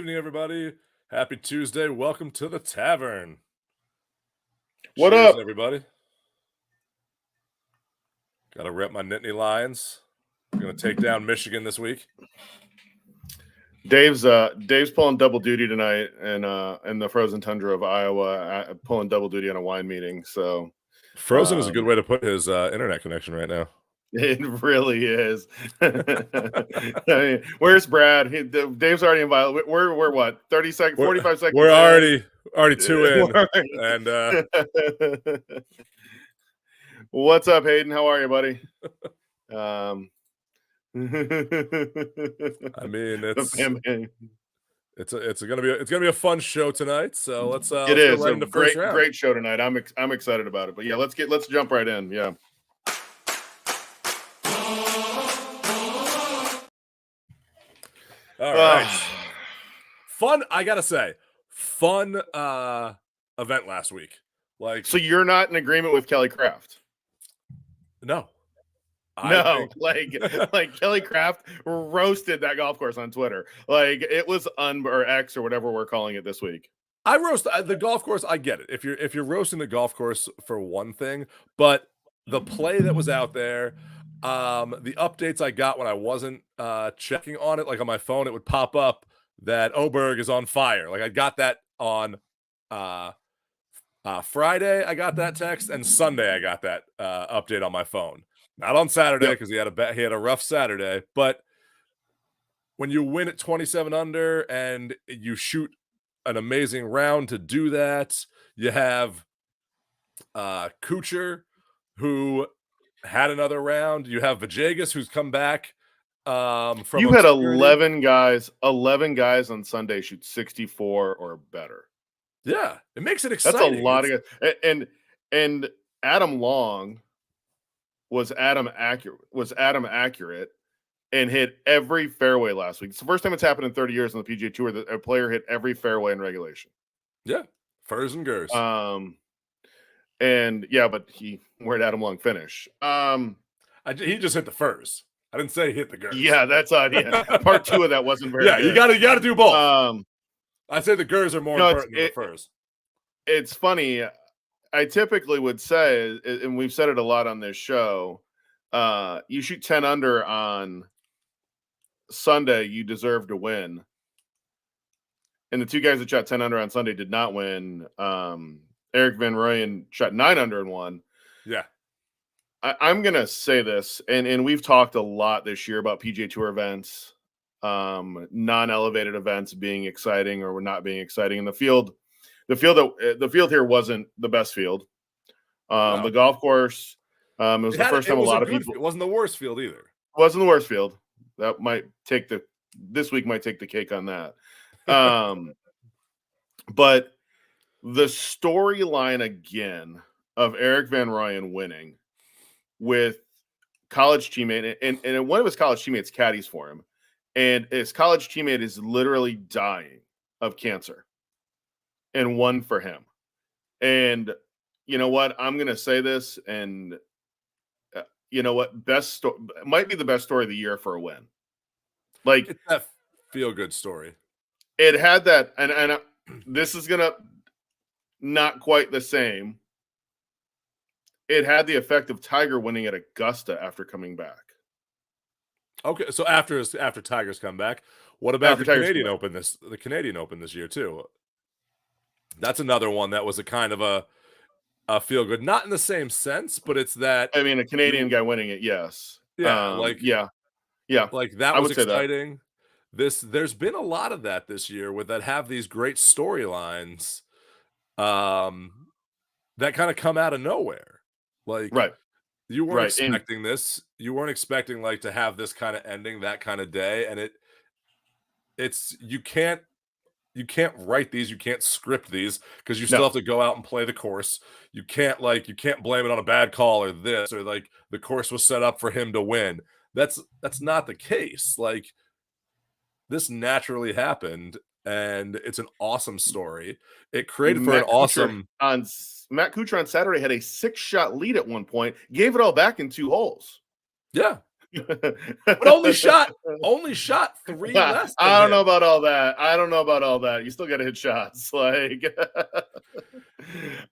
evening, everybody. Happy Tuesday. Welcome to the tavern. What Cheers, up? everybody? Got to rep my Nittany Lions. Going to take down Michigan this week. Dave's pulling double duty tonight in the frozen tundra of Iowa, pulling double duty on a wine meeting. So Frozen is a good way to put his internet connection right now. It really is. I mean, where's Brad? Dave's already in violation. We're what? 30 seconds, 45 seconds. We're already two in. And what's up, Hayden? How are you, buddy? I mean, it's gonna be a fun show tonight. So let's it is is right a into first round. Great show tonight. I'm excited about it. But yeah, let's jump right in. Yeah. All right. Fun, I gotta say, fun event last week. So you're not in agreement with Kelly Craft? No. Like Kelly Craft roasted that golf course on Twitter. Like it was or X or whatever we're calling it this week. I roast the golf course. I get it. If you're roasting the golf course for one thing, but the play that was out there, the updates I got when I wasn't checking on it, like on my phone, it would pop up that Oberg is on fire. Like I got that on Friday. I got that text, and Sunday I got that update on my phone. Not on Saturday because he had a rough Saturday. But when you win at 27 under and you shoot an amazing round to do that, you have Kuchar, who had another round. You have Vajegas, who's come back from you had 11 guys on Sunday shoot 64 or better. Yeah, it makes it exciting. That's a lot of guys. And Adam Long was Adam accurate and hit every fairway last week. It's the first time it's happened in 30 years on the PGA Tour that a player hit every fairway in regulation. Yeah, furs and gurs. And yeah, but where'd Adam Long finish? He just hit the furs. I didn't say he hit the gurs. Yeah, that's part two of that wasn't very good. You gotta do both. I'd say the gurs are more important than the furs. It's funny. I typically would say, and we've said it a lot on this show, you shoot 10 under on Sunday, you deserve to win. And the two guys that shot 10 under on Sunday did not win. Eric Van Rooyen shot 9 under and won. Yeah. I'm going to say this, and we've talked a lot this year about PGA Tour events, non-elevated events being exciting or not being exciting. And the field here wasn't the best field. No. The golf course, it was the first time a lot of people. It wasn't the worst field either. It wasn't the worst field. That this week might take the cake on that. But the storyline again of Eric Van Rooyen winning with college teammate and one of his college teammates caddies for him, and his college teammate is literally dying of cancer. And won for him. And you know what? I'm going to say this, and you know what? Might be the best story of the year for a win. Like it's that feel-good story. It had that, and this is going to not quite the same. It had the effect of Tiger winning at Augusta after coming back. Okay, so after Tiger's come back, what about the Canadian Open this year too? That's another one that was a kind of a feel good, not in the same sense, but it's that. I mean, a Canadian guy winning it, yes. Yeah, yeah. Like that was exciting. There's been a lot of that this year that have these great storylines, that kind of come out of nowhere. Like right, you weren't expecting this. You weren't expecting like to have this kind of ending that kind of day, and you can't write these, you can't script these because you still have to go out and play the course. You can't blame it on a bad call or this, or like the course was set up for him to win. That's not the case. Like this naturally happened, and it's an awesome story. It created for an awesome Matt Kuchar on Saturday had a 6-shot lead at one point, gave it all back in 2 holes. Yeah. but only shot 3 less than I don't know him. about all that. I don't know about all that. You still got to hit shots, like.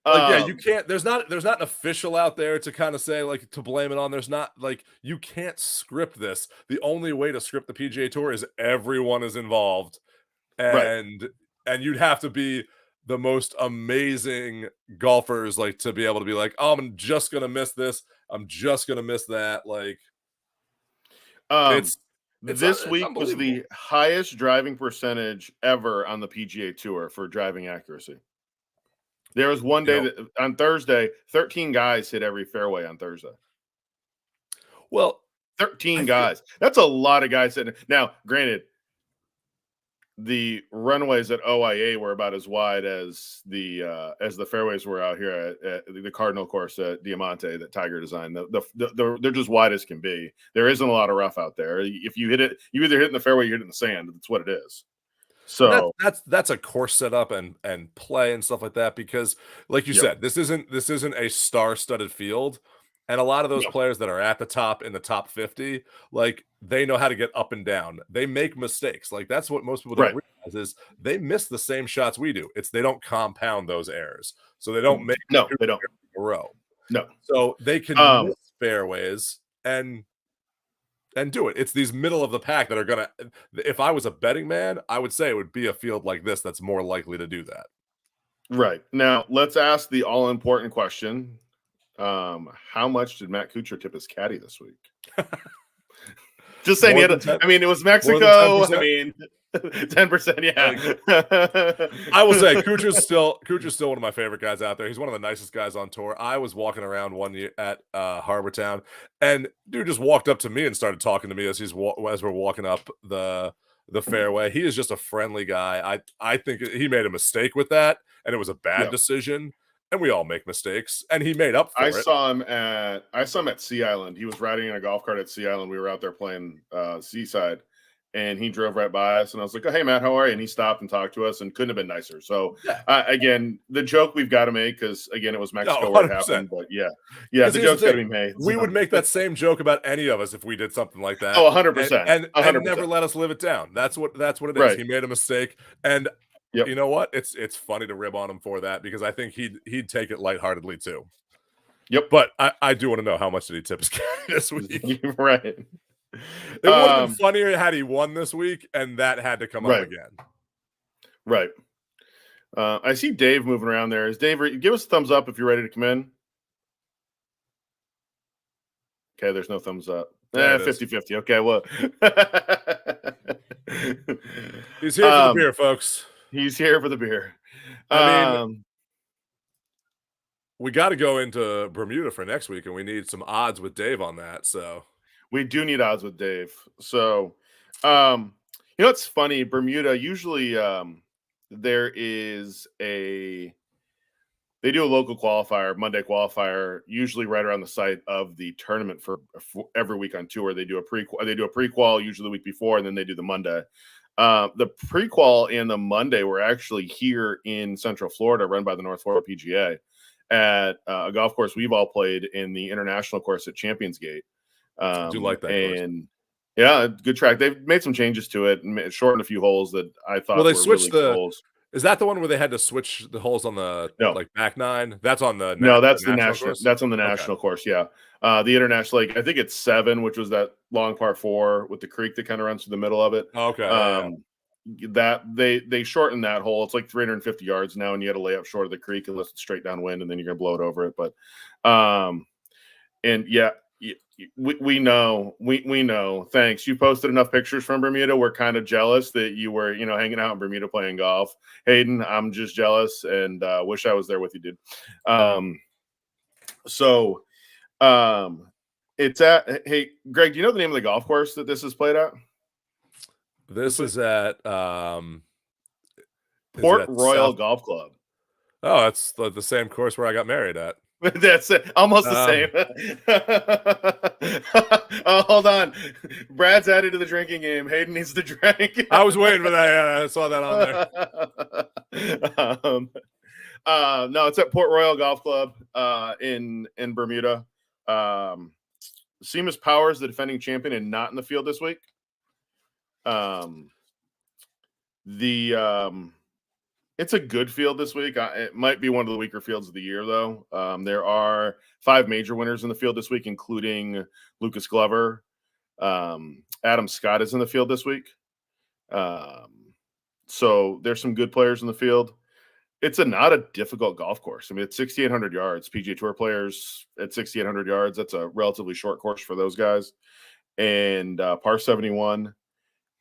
Like, yeah, you can't. There's not an official out there to kind of say like to blame it on. There's not like you can't script this. The only way to script the PGA Tour is everyone is involved, right. and you'd have to be the most amazing golfers like to be able to be like, oh, I'm just gonna miss this. I'm just gonna miss that. Like Um, it's this it's week was unbelievable. the highest driving percentage ever on the PGA Tour for driving accuracy. There was one You day know, that on Thursday, 13 guys hit every fairway on Thursday. well, 13 I think guys. That's a lot of guys hitting. Now, granted, the runways at OIA were about as wide as the fairways were out here at the Cardinal course at Diamante that Tiger designed. They're just wide as can be. There isn't a lot of rough out there. If you hit it, you either hit in the fairway, you hit it in the sand. That's what it is. and So, that's a course setup and play and stuff like that because, like you yep. said, this isn't a star-studded field, and a lot of those No, players that are at the top in the top 50, like they know how to get up and down. They make mistakes. Like that's what most people don't right. realize is they miss the same shots we do. It's they don't compound those errors, so they don't make No, 2 they don't. in a row. No. So they can miss fairways and do it. It's these middle of the pack that are gonna. If I was a betting man, I would say it would be a field like this that's more likely to do that. Right. Now, let's ask the all important question. How much did Matt Kuchar tip his caddy this week? Just saying, More than 10, I mean, it was more than Mexico. I 10%. mean, 10%. Yeah. I will say Kuchar's still one of my favorite guys out there. He's one of the nicest guys on tour. I was walking around one year at Harbor Town, and dude just walked up to me and started talking to me as as we're walking up the fairway. He is just a friendly guy. I think he made a mistake with that, and it was a bad Yeah. decision. And we all make mistakes, and he made up for I it. saw him at Sea Island. He was riding in a golf cart at Sea Island. We were out there playing Seaside, and he drove right by us. And I was like, "Oh, hey, Matt, how are you?" And he stopped and talked to us, and couldn't have been nicer. So, Yeah. again, the joke we've got to make because again, it was Mexico No, where it 100%. happened. But yeah, Because the here's joke's the got to thing, be made. we would make that same joke about any of us if we did something like that. Oh, 100%. And 100%. never let us live it down. That's what it is. Right. He made a mistake, and Yep. you know what? It's funny to rib on him for that because I think he'd take it lightheartedly too. Yep. But I do want to know how much did he tip his caddy this week? Right. It would have been funnier had he won this week, and that had to come up Right. again. Right. I see Dave moving around there. Is Dave? Give us a thumbs up if you're ready to come in. Okay, there's no thumbs up. 50-50. Okay, well. He's here for the beer, folks. He's here for the beer. I mean, we got to go into Bermuda for next week, and we need some odds with Dave on that. So we do need odds with Dave. So, it's funny. Bermuda usually there is they do a local qualifier, Monday qualifier, usually right around the site of the tournament for every week on tour. They do a pre-qual usually the week before, and then they do the Monday. The pre-qual and the Monday were actually here in Central Florida, run by the North Florida PGA at a golf course we've all played in the international course at Champions Gate. I do like that course. Yeah, good track. They've made some changes to it and shortened a few holes that I thought they were switched really good holes. Is that the one where they had to switch the holes on the back nine? That's on the that's the national course? That's on the national course. Yeah, the international, I think it's 7, which was that long par 4 with the creek that kind of runs through the middle of it. Okay, that they shortened that hole. It's like 350 yards now, and you got to lay up short of the creek unless it's straight downwind, and then you're gonna blow it over it. But, and yeah. We know. Thanks. You posted enough pictures from Bermuda. We're kind of jealous that you were, hanging out in Bermuda playing golf. Hayden, I'm just jealous and wish I was there with you, dude. It's at. Hey, Greg, do you know the name of the golf course that this is played at? This is at Port Royal Golf Club. Oh, that's the same course where I got married at. That's it. Almost the same. Oh, hold on. Brad's added to the drinking game. Hayden needs to drink. I was waiting for that. Yeah, I saw that on there. No, it's at Port Royal Golf Club in Bermuda. Seamus Power is the defending champion and not in the field this week. It's a good field this week. It might be one of the weaker fields of the year, though. There are 5 major winners in the field this week, including Lucas Glover. Adam Scott is in the field this week. So there's some good players in the field. It's not a difficult golf course. I mean, it's 6,800 yards. PGA Tour players at 6,800 yards, that's a relatively short course for those guys. And par 71,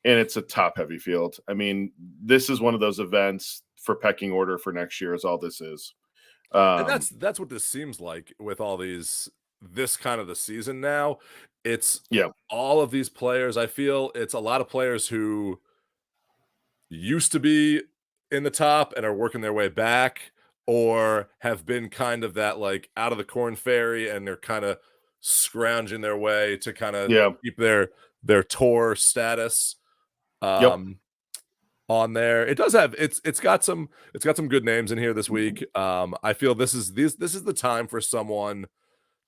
and it's a top-heavy field. I mean, this is one of those events for pecking order for next year is all this is. And that's what this seems like with all this kind of the season now. It's all of these players. I feel it's a lot of players who used to be in the top and are working their way back, or have been kind of that like out of the corn fairy and they're kind of scrounging their way to kind of keep their tour status on there. It does have it's got some good names in here this week. I feel this is the time for someone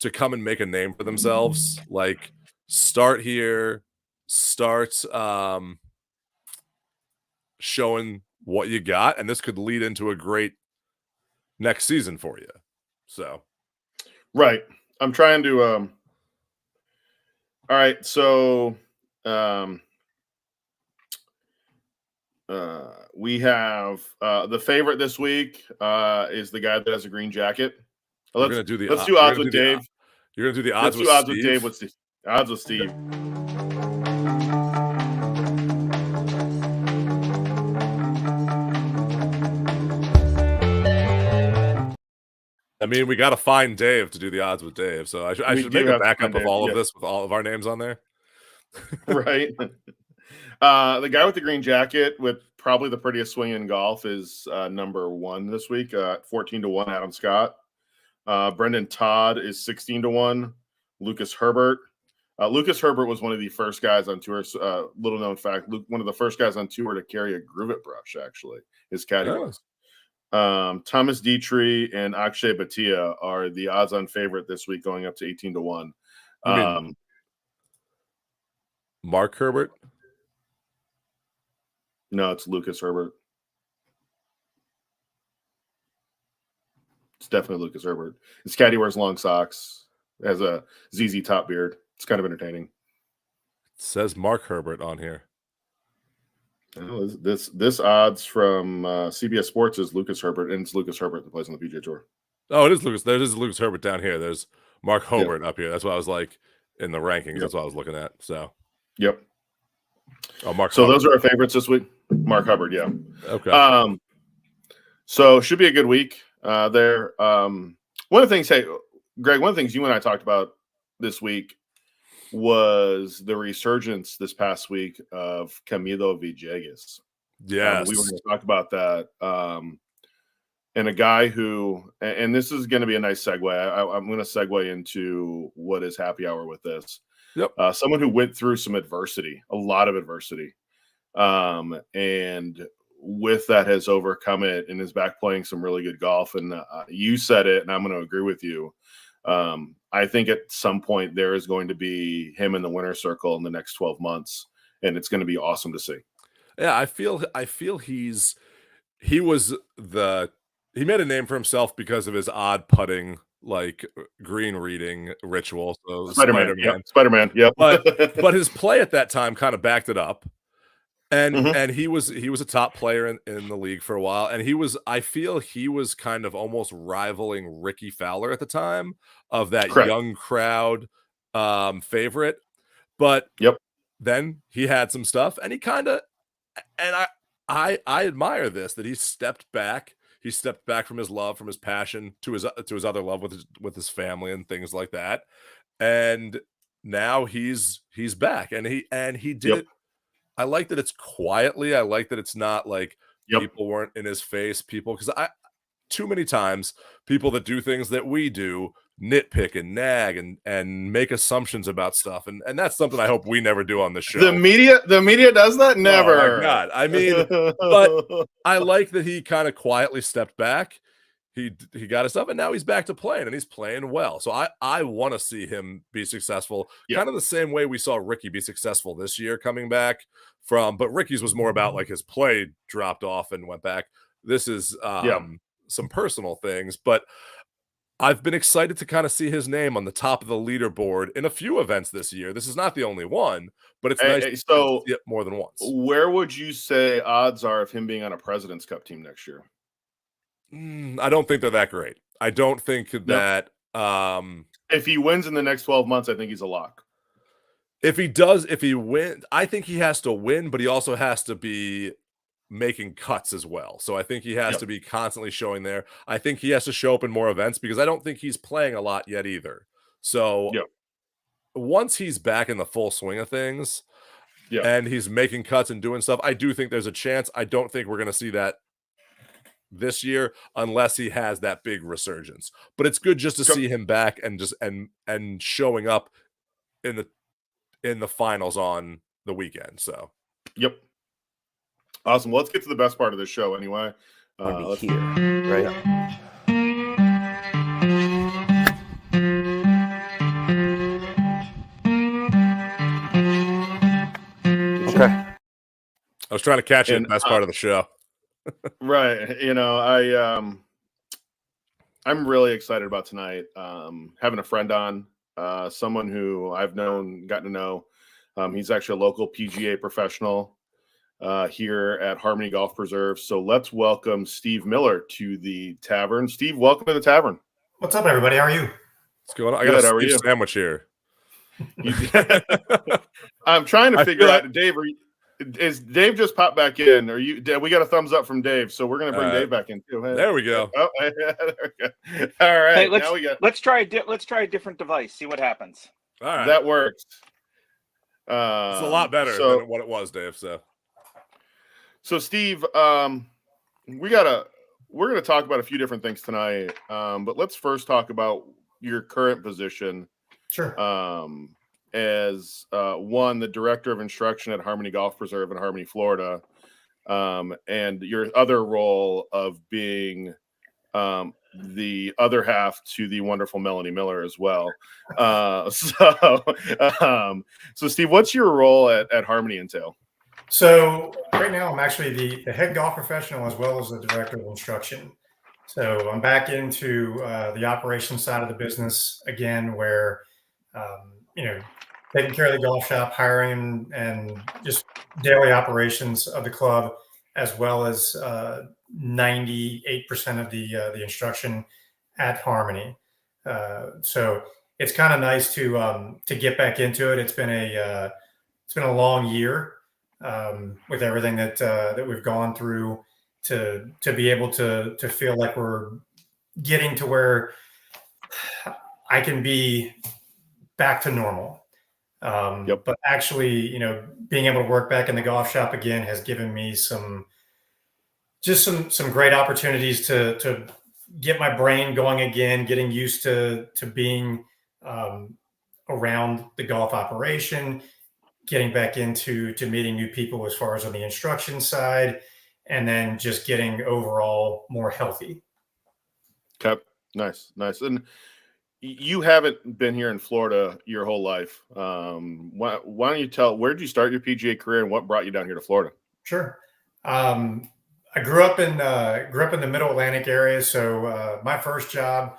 to come and make a name for themselves. Like start here, start showing what you got, and this could lead into a great next season for you. So right. I'm trying to all right, so we have the favorite this week is the guy that has a green jacket. Let's do odds with Dave. You're gonna do the odds with Steve? With Dave. Odds with Steve. I mean, we got to find Dave to do the odds with Dave. So I should make a backup of all of this with all of our names on there. Right. The guy with the green jacket with probably the prettiest swing in golf is number 1 this week, 14-1, Adam Scott. Brendan Todd is 16-1. Lucas Herbert. Lucas Herbert was one of the first guys on tour. Little known fact, one of the first guys on tour to carry a Groovit brush, actually. His caddy was. Thomas Dietrich and Akshay Bhatia are the odds-on favorite this week, going up to 18-1. Mark Herbert? No, it's Lucas Herbert. It's definitely Lucas Herbert. His caddy wears long socks, has a ZZ Top beard. It's kind of entertaining. It says Mark Herbert on here. Oh, this odds from CBS Sports is Lucas Herbert, and it's Lucas Herbert that plays on the PGA Tour. Oh, it is Lucas. There is Lucas Herbert down here. There's Mark Hobart up here. That's what I was like in the rankings. That's what I was looking at. So, Oh, Mark. So those are our favorites this week. Mark Hubbard, Okay. So should be a good week there. One of the things, hey, Greg, one of the things you and I talked about this week was the resurgence this past week of Camilo Villegas. Yes. We were going to talk about that. And a guy who, and this is going to be a nice segue. I'm going to segue into what is happy hour with this. Yep. Someone who went through some adversity, a lot of adversity. And with that has overcome it and is back playing some really good golf. And you said it, and I'm going to agree with you. I think at some point there is going to be him in the winner's circle in the next 12 months, and it's going to be awesome to see. Yeah, I feel he made a name for himself because of his odd putting, like green reading ritual. So Spider-Man. Yep. But his play at that time kind of backed it up. And he was a top player in the league for a while. And I feel he was kind of almost rivaling Ricky Fowler at the time of that young crowd favorite. But then he had some stuff, and he kind of, and I admire this, that he stepped back. He stepped back from his love, from his passion to his other love with his family and things like that. And now he's back, and he did it. I like that it's quietly. I like that it's not like people weren't in his face. Because too many times people that do things that we do nitpick and nag and make assumptions about stuff, and that's something I hope we never do on the show. The media does that? Never. Oh my God. I mean, but I like that he kind of quietly stepped back. he got his stuff, and now he's back to playing, and he's playing well. So I want to see him be successful, kind of the same way we saw Ricky be successful this year coming back from. But Ricky's was more about like his play dropped off and went back. This is some personal things, but I've been excited to kind of see his name on the top of the leaderboard in a few events this year. This is not the only one, but it's nice to see it more than once. Where would you say odds are of him being on a President's Cup team next year? I don't think they're that great. I don't think that if he wins in the next 12 months, I think he's a lock. If he wins, I think he has to win, but he also has to be making cuts as well. So I think he has to be constantly showing there. I think he has to show up in more events because I don't think he's playing a lot yet either. So once he's back in the full swing of things and he's making cuts and doing stuff, I do think there's a chance. I don't think we're going to see that this year unless he has that big resurgence. But it's good just to see him back and just and showing up in the finals on the weekend. So awesome. Well, let's get to the best part of the show anyway. Let's here, right? Okay. I was trying to catch it in the best part of the show. Right. You know, I'm really excited about tonight. Having a friend on, someone who I've gotten to know. He's actually a local PGA professional here at Harmony Golf Preserve. So let's welcome Steve Miller to the tavern. Steve, welcome to the tavern. What's up, everybody? How are you? What's going on? I got a Steve sandwich here. I'm trying to figure out, Dave, is Dave just popped back in? We got a thumbs up from Dave, so we're going to bring Dave back in too. Hey. There we go. Oh, there we go. All right. Hey, let's try a different device. See what happens. All right. That works. It's a lot better than what it was, Dave. So Steve, we're going to talk about a few different things tonight, but let's first talk about your current position. Sure. As the director of instruction at Harmony Golf Preserve in Harmony, Florida, and your other role of being the other half to the wonderful Melanie Miller as well. So Steve, what's your role at Harmony entail? So right now I'm actually the head golf professional as well as the director of instruction. So I'm back into the operations side of the business again, where taking care of the golf shop, hiring, and just daily operations of the club, as well as 98% of the instruction at Harmony. So it's kind of nice to get back into it. It's been a long year with everything that we've gone through to be able to feel like we're getting to where I can be back to normal. But actually, being able to work back in the golf shop again has given me some great opportunities to get my brain going again, getting used to being around the golf operation, getting back into meeting new people as far as on the instruction side, and then just getting overall more healthy. Okay, nice. And you haven't been here in Florida your whole life. Why don't you where did you start your PGA career and what brought you down here to Florida? Sure. I grew up in the Middle Atlantic area. So my first job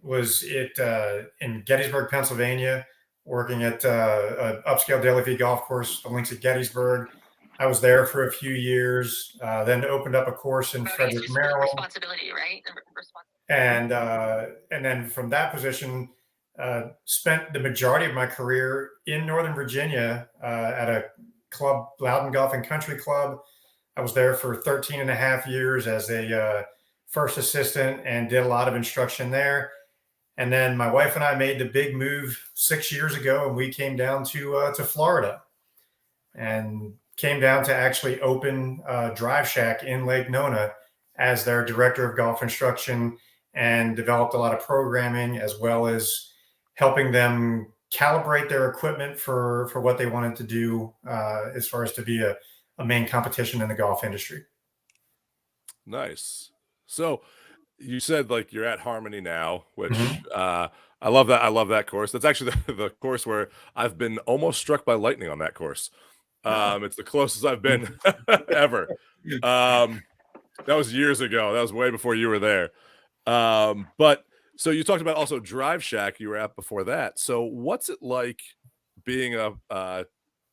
was in Gettysburg, Pennsylvania, working at an upscale daily fee golf course, the Links at Gettysburg. I was there for a few years, then opened up a course in Frederick, Maryland. Responsibility, right? And then from that position, spent the majority of my career in Northern Virginia at a club, Loudon Golf and Country Club. I was there for 13 and a half years as a first assistant and did a lot of instruction there. And then my wife and I made the big move 6 years ago, and we came down to Florida and came down to actually open Drive Shack in Lake Nona as their director of golf instruction, and developed a lot of programming as well as helping them calibrate their equipment for what they wanted to do as far as to be a main competition in the golf industry. Nice. So you said like you're at Harmony now, which Mhm. I love that. I love that course. That's actually the course where I've been almost struck by lightning on that course. It's the closest I've been ever. That was years ago. That was way before you were there. But so you talked about also Drive Shack you were at before that. So what's it like being a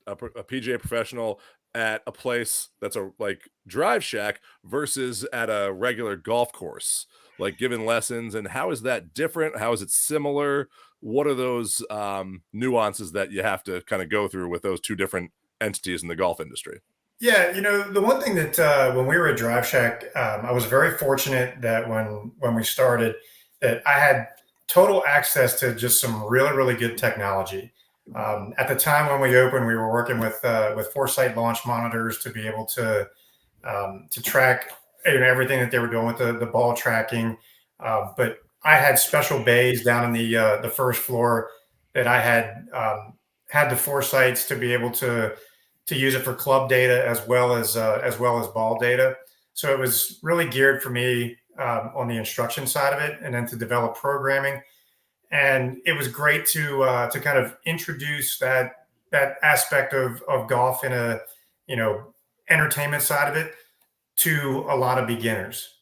PGA professional at a place that's a like Drive Shack versus at a regular golf course, like giving lessons, and how is that different? How is it similar? What are those nuances that you have to kind of go through with those two different entities in the golf industry? Yeah, the one thing that when we were at Drive Shack, I was very fortunate that when we started, that I had total access to just some really really good technology. At the time when we opened, we were working with Foresight launch monitors to be able to track everything that they were doing with the ball tracking. But I had special bays down in the first floor that I had the foresights to be able to use it for club data as well as ball data. So it was really geared for me on the instruction side of it, and then to develop programming. And it was great to kind of introduce that aspect of golf in a entertainment side of it to a lot of beginners.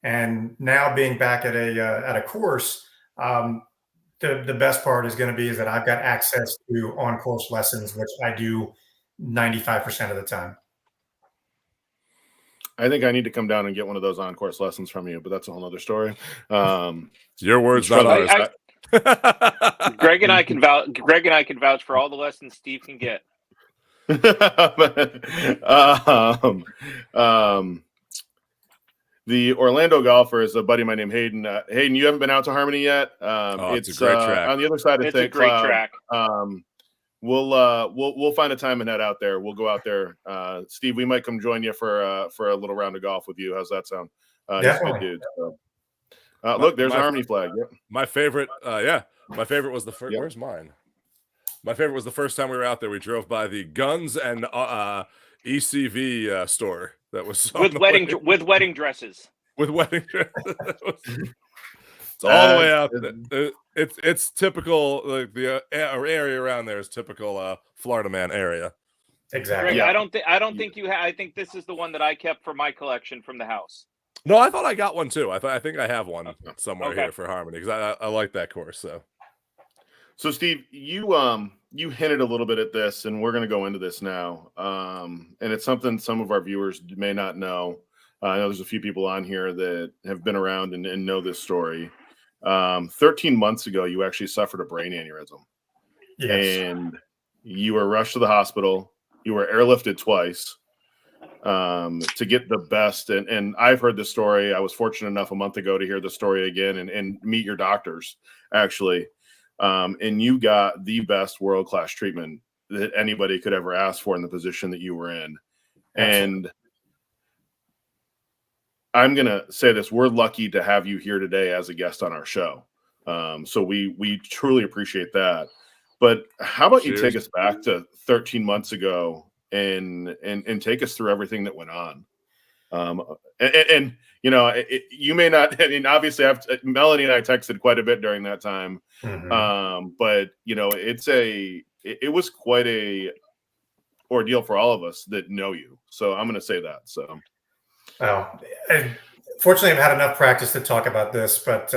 And now being back at a course, the best part is going to be is that I've got access to on course lessons, which I do 95% of the time. I think I need to come down and get one of those on-course lessons from you, but that's a whole other story. It's your words, Trust not me. ours. Greg and I can vouch. Greg and I can vouch for all the lessons Steve can get. The Orlando golfer is a buddy of mine named Hayden. Hayden, you haven't been out to Harmony yet. It's a great track. On the other side of It's a St. great Cloud. track. We'll find a time and head out there. We'll go out there. Steve, we might come join you for a little round of golf with you. How's that sound? He's a good dude. So. Look, there's a Harmony flag. Yep. My favorite, my favorite was the first. Yep. Where's mine? My favorite was the first time we were out there. We drove by the Guns and ECV store that was with wedding dresses. With wedding dresses. It's all the way out there. It's typical. Like the area around there is typical Florida man area. Exactly. Greg, yeah. I don't think you. I think this is the one that I kept for my collection from the house. No, I thought I got one too. I think I have one somewhere here for Harmony because I like that course. So Steve, you hinted a little bit at this, and we're going to go into this now. And it's something some of our viewers may not know. I know there's a few people on here that have been around and know this story. 13 months ago, you actually suffered a brain aneurysm. Yes. And you were rushed to the hospital. You were airlifted twice to get the best. And I've heard this story. I was fortunate enough a month ago to hear the story again and meet your doctors, actually. And you got the best world-class treatment that anybody could ever ask for in the position that you were in. Absolutely. And I'm going to say this. We're lucky to have you here today as a guest on our show. So we truly appreciate that. But how about you take us back to 13 months ago and take us through everything that went on? And you know, you may not, I mean, obviously Melanie and I texted quite a bit during that time. Mm-hmm. But you know, it was quite a ordeal for all of us that know you. So I'm going to say that. So. Well, fortunately, I've had enough practice to talk about this, but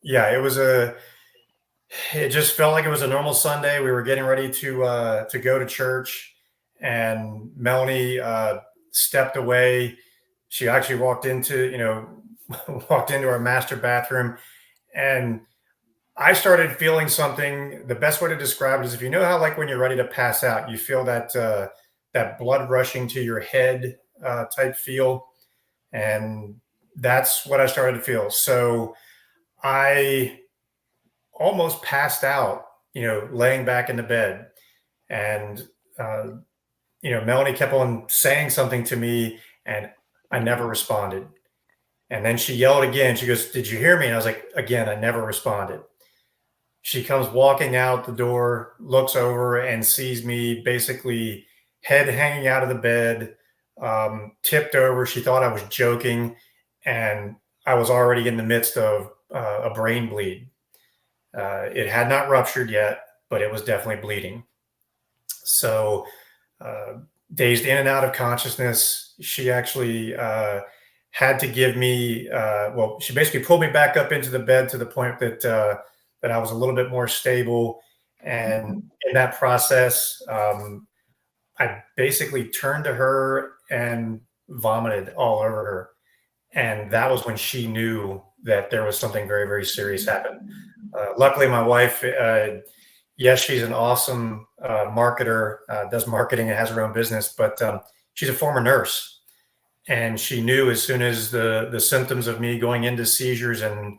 yeah, it just felt like it was a normal Sunday. We were getting ready to go to church, and Melanie stepped away. She actually walked into our master bathroom, and I started feeling something. The best way to describe it is if you know how, like, when you're ready to pass out, you feel that blood rushing to your head type feel. And that's what I started to feel. So I almost passed out, laying back in the bed. And, Melanie kept on saying something to me, and I never responded. And then she yelled again. She goes, "Did you hear me?" And I was like, again, I never responded. She comes walking out the door, looks over and sees me basically head hanging out of the bed, tipped over. She thought I was joking, and I was already in the midst of a brain bleed. It had not ruptured yet, but it was definitely bleeding. So, dazed in and out of consciousness, she actually had to give me, well, she basically pulled me back up into the bed to the point that I was a little bit more stable. And in that process, I basically turned to her and vomited all over her. And that was when she knew that there was something very, very serious happened. Luckily, my wife, yes, she's an awesome marketer, does marketing and has her own business, but she's a former nurse. And she knew as soon as the symptoms of me going into seizures and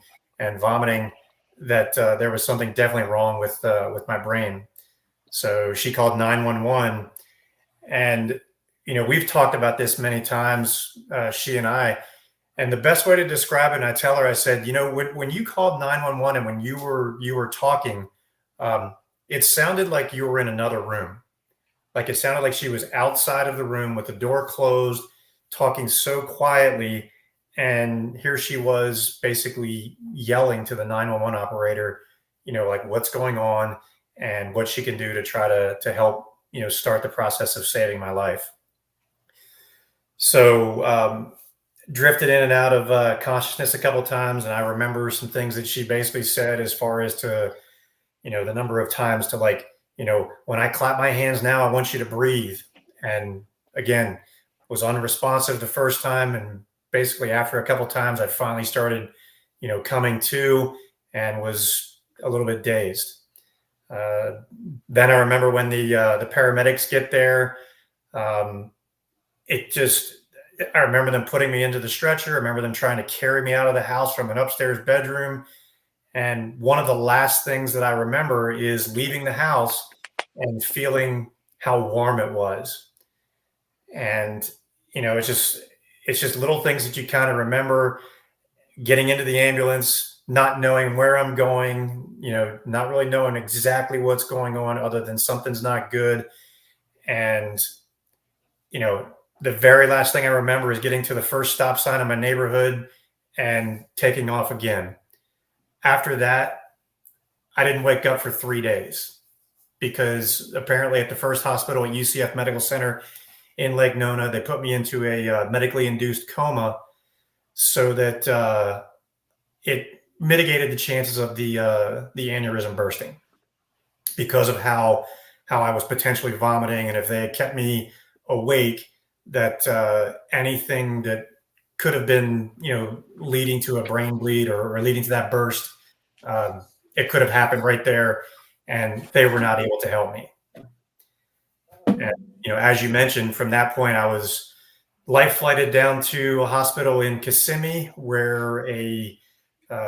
vomiting that there was something definitely wrong with my brain. So she called 911. And, we've talked about this many times, she and I. And the best way to describe it, and I tell her, I said, when you called 911 and when you were talking, it sounded like you were in another room. Like it sounded like she was outside of the room with the door closed, talking so quietly. And here she was basically yelling to the 911 operator, like what's going on and what she can do to try to help, start the process of saving my life. So, drifted in and out of consciousness a couple of times, and I remember some things that she basically said as far as to, the number of times to like, when I clap my hands now, I want you to breathe. And again, was unresponsive the first time, and basically after a couple of times, I finally started, coming to and was a little bit dazed. Then I remember when the paramedics get there, I remember them putting me into the stretcher. I remember them trying to carry me out of the house from an upstairs bedroom. And one of the last things that I remember is leaving the house and feeling how warm it was. And, it's just little things that you kind of remember, getting into the ambulance, not knowing where I'm going, not really knowing exactly what's going on other than something's not good. And, the very last thing I remember is getting to the first stop sign in my neighborhood and taking off again. After that, I didn't wake up for 3 days because apparently at the first hospital at UCF Medical Center in Lake Nona, they put me into a medically induced coma so that it mitigated the chances of the aneurysm bursting because of how I was potentially vomiting. And if they had kept me awake, that anything that could have been, leading to a brain bleed or leading to that burst, it could have happened right there, and they were not able to help me. And, as you mentioned, from that point, I was life flighted down to a hospital in Kissimmee where a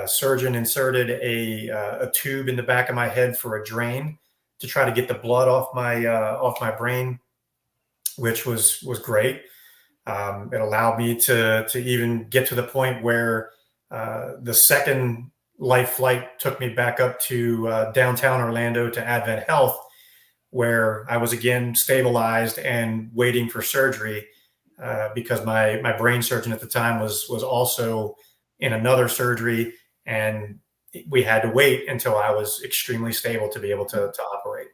surgeon inserted a tube in the back of my head for a drain to try to get the blood off my brain, which was great. It allowed me to even get to the point where the second life flight took me back up to downtown Orlando to Advent Health, where I was again stabilized and waiting for surgery because my brain surgeon at the time was also in another surgery, and we had to wait until I was extremely stable to be able to operate.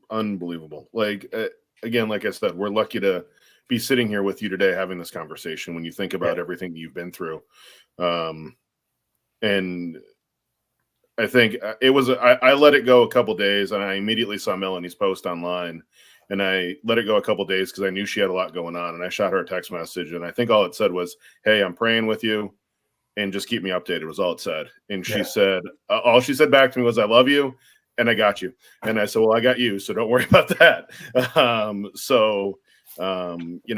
Unbelievable. Like again, like I said, we're lucky to be sitting here with you today having this conversation when you think about everything you've been through. And I think it was I let it go a couple days, and I immediately saw Melanie's post online, and I let it go a couple days because I knew she had a lot going on, and I shot her a text message, and I think all it said was, "Hey, I'm praying with you, and just keep me updated," was all it said. And she said, all she said back to me was, "I love you, and I got you." And I said, "Well, I got you, so don't worry about that."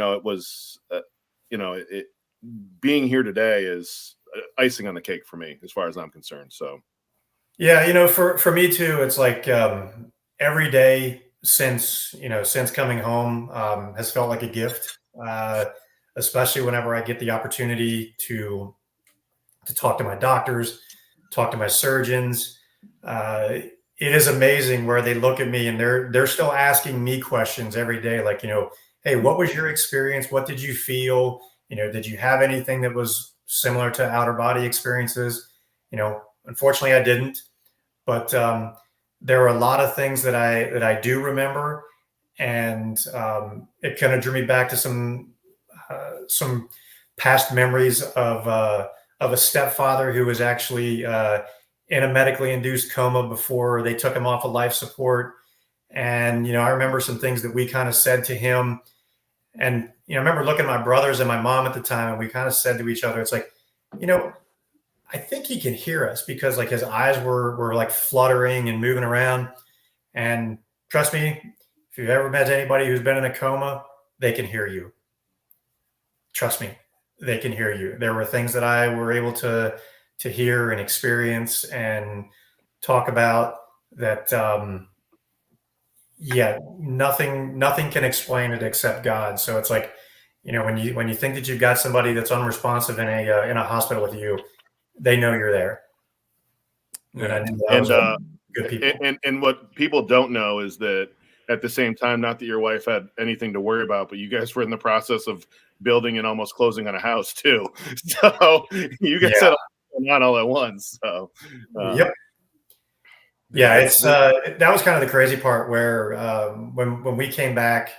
It was, being here today is icing on the cake for me, as far as I'm concerned. So, yeah, for me too, it's like every day since coming home has felt like a gift, especially whenever I get the opportunity to talk to my doctors, talk to my surgeons. It is amazing where they look at me and they're still asking me questions every day, like, hey, what was your experience? What did you feel? Did you have anything that was similar to outer body experiences? Unfortunately, I didn't. But there are a lot of things that I do remember, and it kind of drew me back to some past memories of a stepfather who was actually in a medically induced coma before they took him off of life support. And I remember some things that we kind of said to him, and I remember looking at my brothers and my mom at the time, and we kind of said to each other, it's like, I think he can hear us, because like his eyes were like fluttering and moving around. And trust me, if you've ever met anybody who's been in a coma, they can hear you. Trust me, they can hear you. There were things that I were able to hear and experience and talk about that. Yeah, nothing can explain it except God. So it's like, when you think that you've got somebody that's unresponsive in a hospital with you, they know you're there. And good people. And what people don't know is that at the same time, not that your wife had anything to worry about, but you guys were in the process of building and almost closing on a house too. So you guys had not all at once. So yep. Yeah, it's that was kind of the crazy part, where when we came back,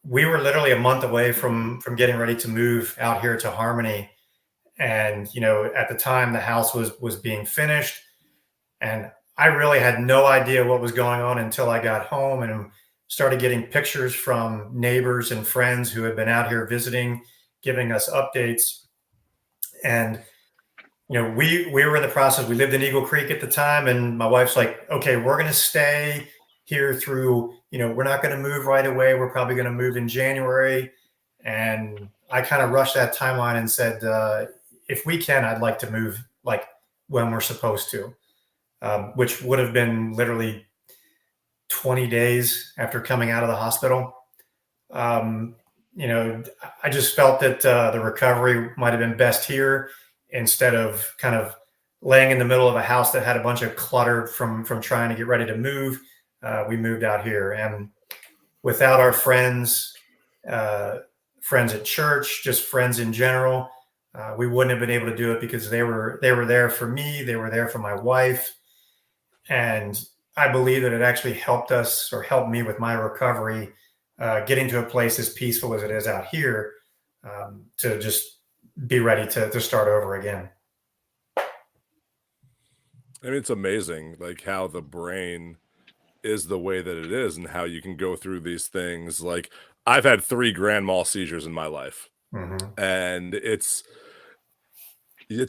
we were literally a month away from getting ready to move out here to Harmony. And at the time the house was being finished, and I really had no idea what was going on until I got home and started getting pictures from neighbors and friends who had been out here visiting, giving us updates. And we were in the process. We lived in Eagle Creek at the time, and my wife's like, okay, we're going to stay here through, we're not going to move right away. We're probably going to move in January. And I kind of rushed that timeline and said, if we can, I'd like to move like when we're supposed to, which would have been literally 20 days after coming out of the hospital. I just felt that the recovery might have been best here, instead of kind of laying in the middle of a house that had a bunch of clutter from trying to get ready to move. We moved out here, and without our friends at church, just friends in general, we wouldn't have been able to do it, because they were there for me. They were there for my wife. And I believe that it actually helped me with my recovery, getting to a place as peaceful as it is out here, to just be ready to start over again. I mean, it's amazing, like, how the brain is the way that it is, and how you can go through these things. Like, I've had 3 grand mal seizures in my life, and it's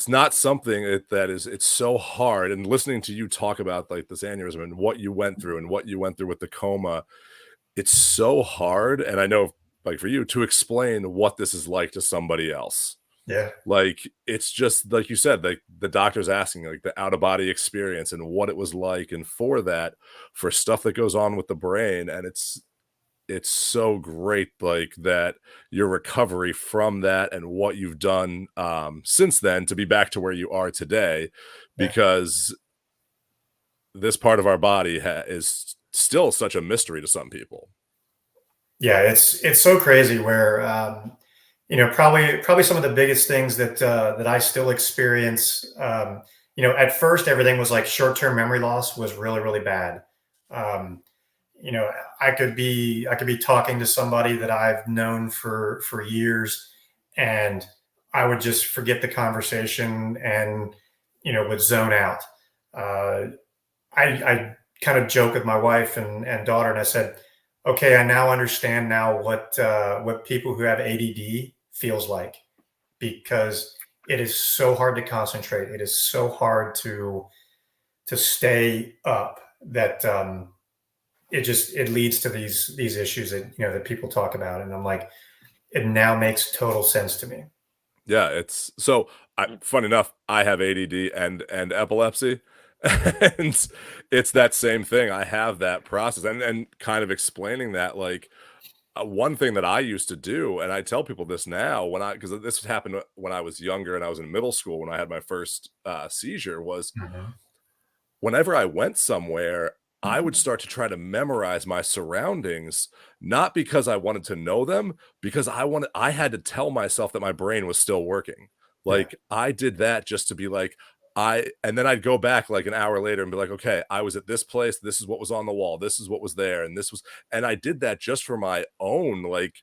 not something it's so hard. And listening to you talk about like this aneurysm and what you went through with the coma, it's so hard. And I know, like, for you to explain what this is like to somebody else. Yeah. Like, it's just like you said, like the doctor's asking like the out of body experience and what it was like. And for stuff that goes on with the brain. And it's so great, like, that your recovery from that and what you've done since then to be back to where you are today, because this part of our body is still such a mystery to some people. Yeah, it's so crazy, where probably some of the biggest things that I still experience. At first everything was like short-term memory loss was really, really bad. I could be talking to somebody that I've known for years, and I would just forget the conversation and would zone out. I kind of joke with my wife and daughter, and I said, okay, I now understand what people who have ADD feels like, because it is so hard to concentrate. It is so hard to stay up, that it leads to these issues that people talk about. And I'm like, it now makes total sense to me. Yeah, it's so funny enough, I have ADD and epilepsy, and it's that same thing. I have that process, and kind of explaining that, like, one thing that I used to do, and I tell people this now, because this happened when I was younger and I was in middle school when I had my first seizure, was whenever I went somewhere, I would start to try to memorize my surroundings, not because I wanted to know them, because I had to tell myself that my brain was still working. Yeah. Like, I did that just to be like, and then I'd go back like an hour later and be like, okay, I was at this place. This is what was on the wall. This is what was there. And I did that just for my own, like,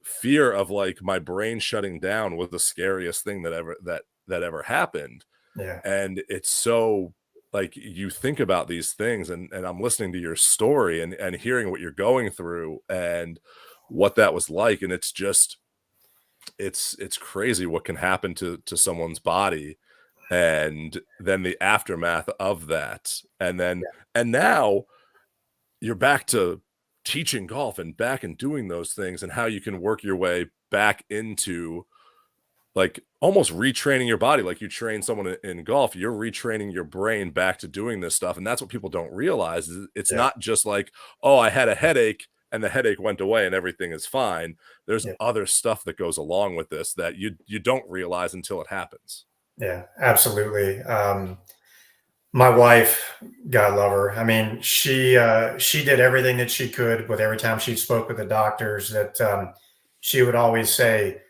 fear of like my brain shutting down was the scariest thing that ever happened. Yeah. And it's so, like, you think about these things, and I'm listening to your story and hearing what you're going through and what that was like, and it's just it's crazy what can happen to someone's body, and then the aftermath of that. And now you're back to teaching golf and back and doing those things, and how you can work your way back into, like, almost retraining your body. Like, you train someone in golf, you're retraining your brain back to doing this stuff, and that's what people don't realize is it's Yeah. not just like, oh, I had a headache and the headache went away and everything is fine. There's Yeah. other stuff that goes along with this that you don't realize until it happens. Yeah, absolutely. My wife, God love her. I mean, she did everything that she could with every time she spoke with the doctors. That she would always say,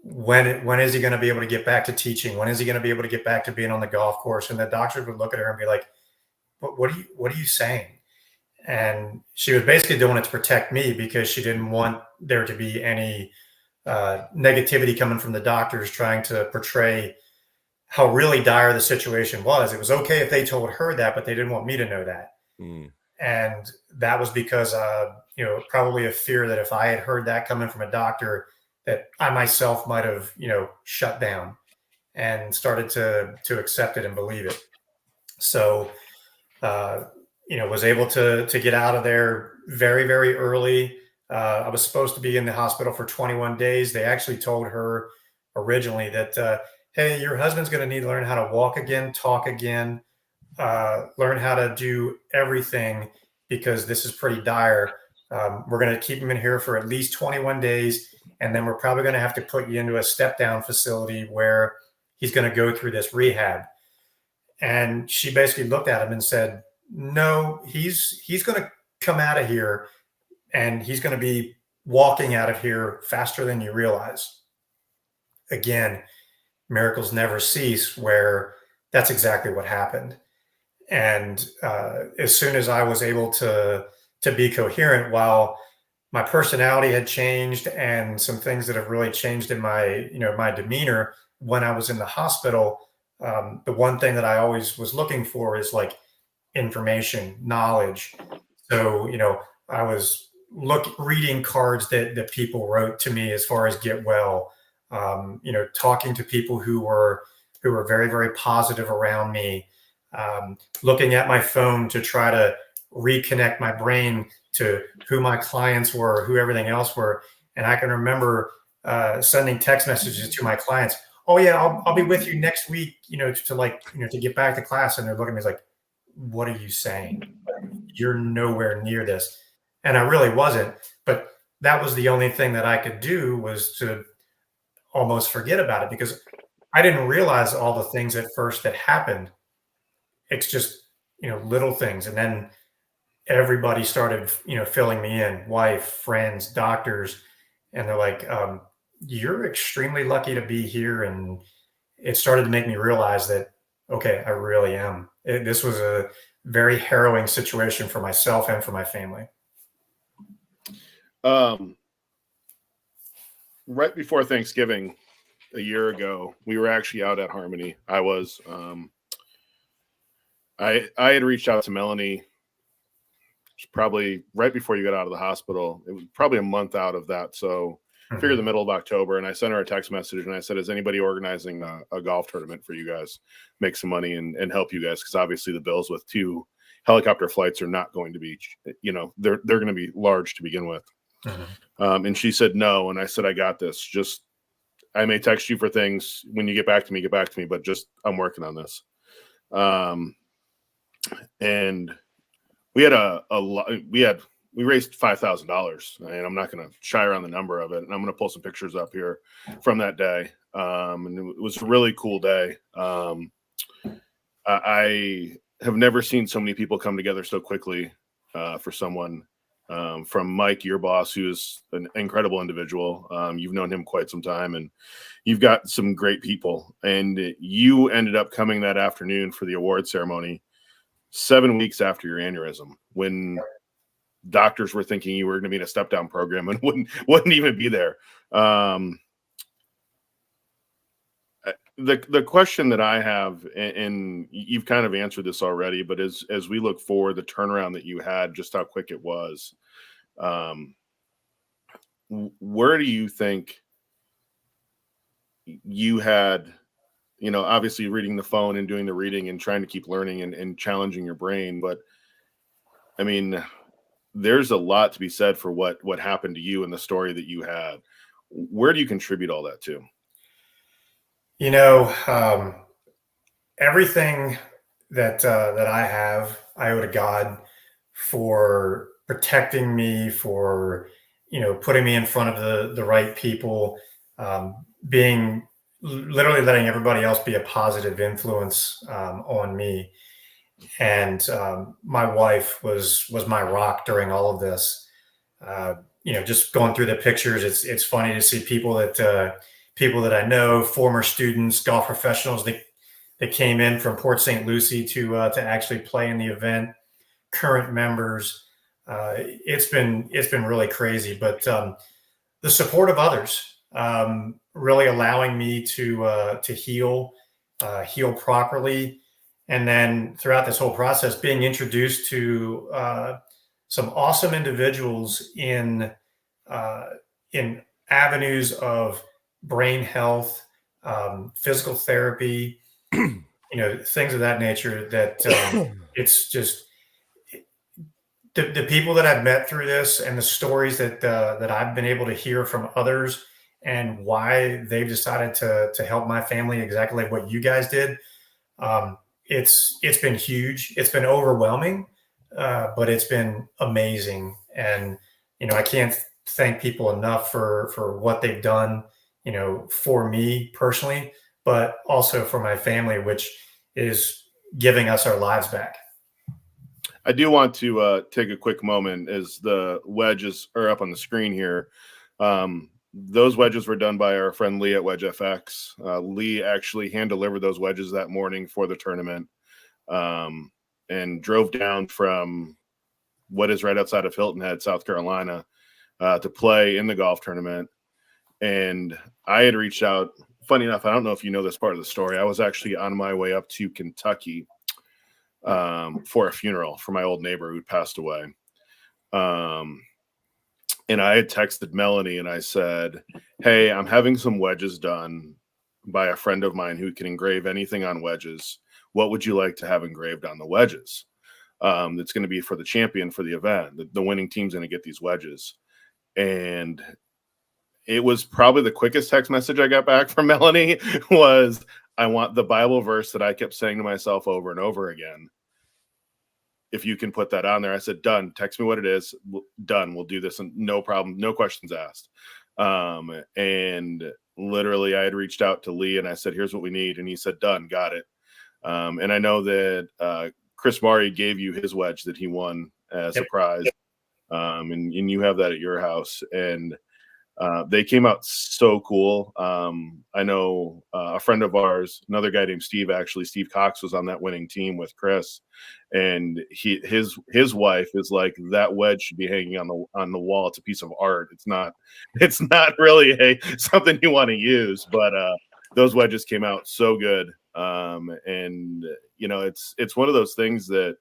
when is he going to be able to get back to teaching? When is he going to be able to get back to being on the golf course? And the doctors would look at her and be like, what are you saying? And she was basically doing it to protect me, because she didn't want there to be any negativity coming from the doctors trying to portray how really dire the situation was. It was okay if they told her that, but they didn't want me to know that. Mm. And that was because, probably a fear that if I had heard that coming from a doctor, that I myself might have, shut down and started to accept it and believe it. So, was able to get out of there very, very early. I was supposed to be in the hospital for 21 days. They actually told her originally that, hey, your husband's going to need to learn how to walk again, talk again, learn how to do everything, because this is pretty dire. We're going to keep him in here for at least 21 days. And then we're probably going to have to put you into a step down facility where he's going to go through this rehab. And she basically looked at him and said, no, he's going to come out of here, and he's going to be walking out of here faster than you realize. Again, miracles never cease, where that's exactly what happened. And as soon as I was able to be coherent, while my personality had changed and some things that have really changed in my my demeanor when I was in the hospital, the one thing that I always was looking for is like information, knowledge. So I was reading cards that people wrote to me as far as get well, talking to people who were very, very positive around me, looking at my phone to try to reconnect my brain to who my clients were, who everything else were. And I can remember sending text messages to my clients. Oh yeah, I'll be with you next week, to get back to class. And they're looking at me like, what are you saying? You're nowhere near this. And I really wasn't, but that was the only thing that I could do, was to almost forget about it, because I didn't realize all the things at first that happened. It's just, little things. And then everybody started, filling me in, wife, friends, doctors. And they're like, you're extremely lucky to be here. And it started to make me realize that, okay, I really am. This was a very harrowing situation for myself and for my family. Right before Thanksgiving a year ago, we were actually out at Harmony. I was, I had reached out to Melanie probably right before you got out of the hospital. It was probably a month out of that. So I figured the middle of October, and I sent her a text message and I said, is anybody organizing a golf tournament for you guys, make some money and help you guys? Cause obviously the bills with 2 helicopter flights are not going to be, they're going to be large to begin with. And she said, no. And I said, I got this. Just, I may text you for things when you get back to me, but just, I'm working on this. And we had we raised $5,000, and I'm not going to shy around the number of it. And I'm going to pull some pictures up here from that day. And it was a really cool day. I have never seen so many people come together so quickly for someone. From Mike, your boss, who is an incredible individual. You've known him quite some time, and you've got some great people. And you ended up coming that afternoon for the award ceremony 7 weeks after your aneurysm, when doctors were thinking you were going to be in a step down program and wouldn't even be there. The question that I have, and you've kind of answered this already, but as we look forward, the turnaround that you had, just how quick it was, where do you think you had, obviously reading the phone and doing the reading and trying to keep learning and challenging your brain, but I mean, there's a lot to be said for what happened to you and the story that you had. Where do you contribute all that to? Everything that I have, I owe to God for protecting me, for putting me in front of the right people, being literally letting everybody else be a positive influence on me. And my wife was my rock during all of this. Just going through the pictures, it's funny to see people that I know, former students, golf professionals that came in from Port St. Lucie to actually play in the event, current members. It's been really crazy, but the support of others really allowing me to heal properly, and then throughout this whole process, being introduced to some awesome individuals in avenues of brain health, physical therapy, things of that nature, that it's just the people that I've met through this, and the stories that I've been able to hear from others, and why they've decided to help my family exactly like what you guys did. It's been huge. It's been overwhelming, but it's been amazing. And, I can't thank people enough for what they've done, for me personally, but also for my family, which is giving us our lives back. I do want to take a quick moment as the wedges are up on the screen here. Those wedges were done by our friend Lee at Wedge FX. Lee actually hand delivered those wedges that morning for the tournament, and drove down from what is right outside of Hilton Head, South Carolina, to play in the golf tournament. And I had reached out. Funny enough, I don't know if you know this part of the story. I was actually on my way up to Kentucky for a funeral for my old neighbor who'd passed away. And I had texted Melanie and I said, hey, I'm having some wedges done by a friend of mine who can engrave anything on wedges. What would you like to have engraved on the wedges? That's going to be for the champion for the event. The winning team's going to get these wedges. And it was probably the quickest text message I got back from Melanie was, I want the Bible verse that I kept saying to myself over and over again. If you can put that on there. I said, done. Text me what it is. Done. We'll do this. And no problem. No questions asked. And literally I had reached out to Lee and I said, here's what we need. And he said, done. Got it. And I know that Chris Murray gave you his wedge that he won as a prize. And you have that at your house. And they came out so cool. I know a friend of ours, another guy named Steve Cox was on that winning team with Chris, and his wife is like, that wedge should be hanging on the wall. It's a piece of art. It's not really something you want to use, but those wedges came out so good. And it's one of those things that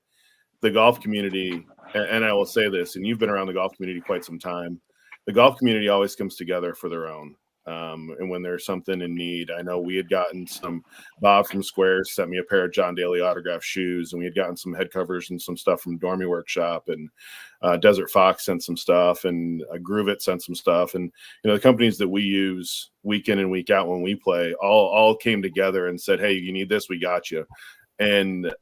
the golf community, and I will say this, and you've been around the golf community quite some time, the golf community always comes together for their own. And when there's something in need, I know we had gotten Bob from Squares sent me a pair of John Daly autographed shoes, and we had gotten some head covers and some stuff from Dormy Workshop, and Desert Fox sent some stuff, and Groove It sent some stuff. And, the companies that we use week in and week out when we play all came together and said, hey, you need this, we got you. And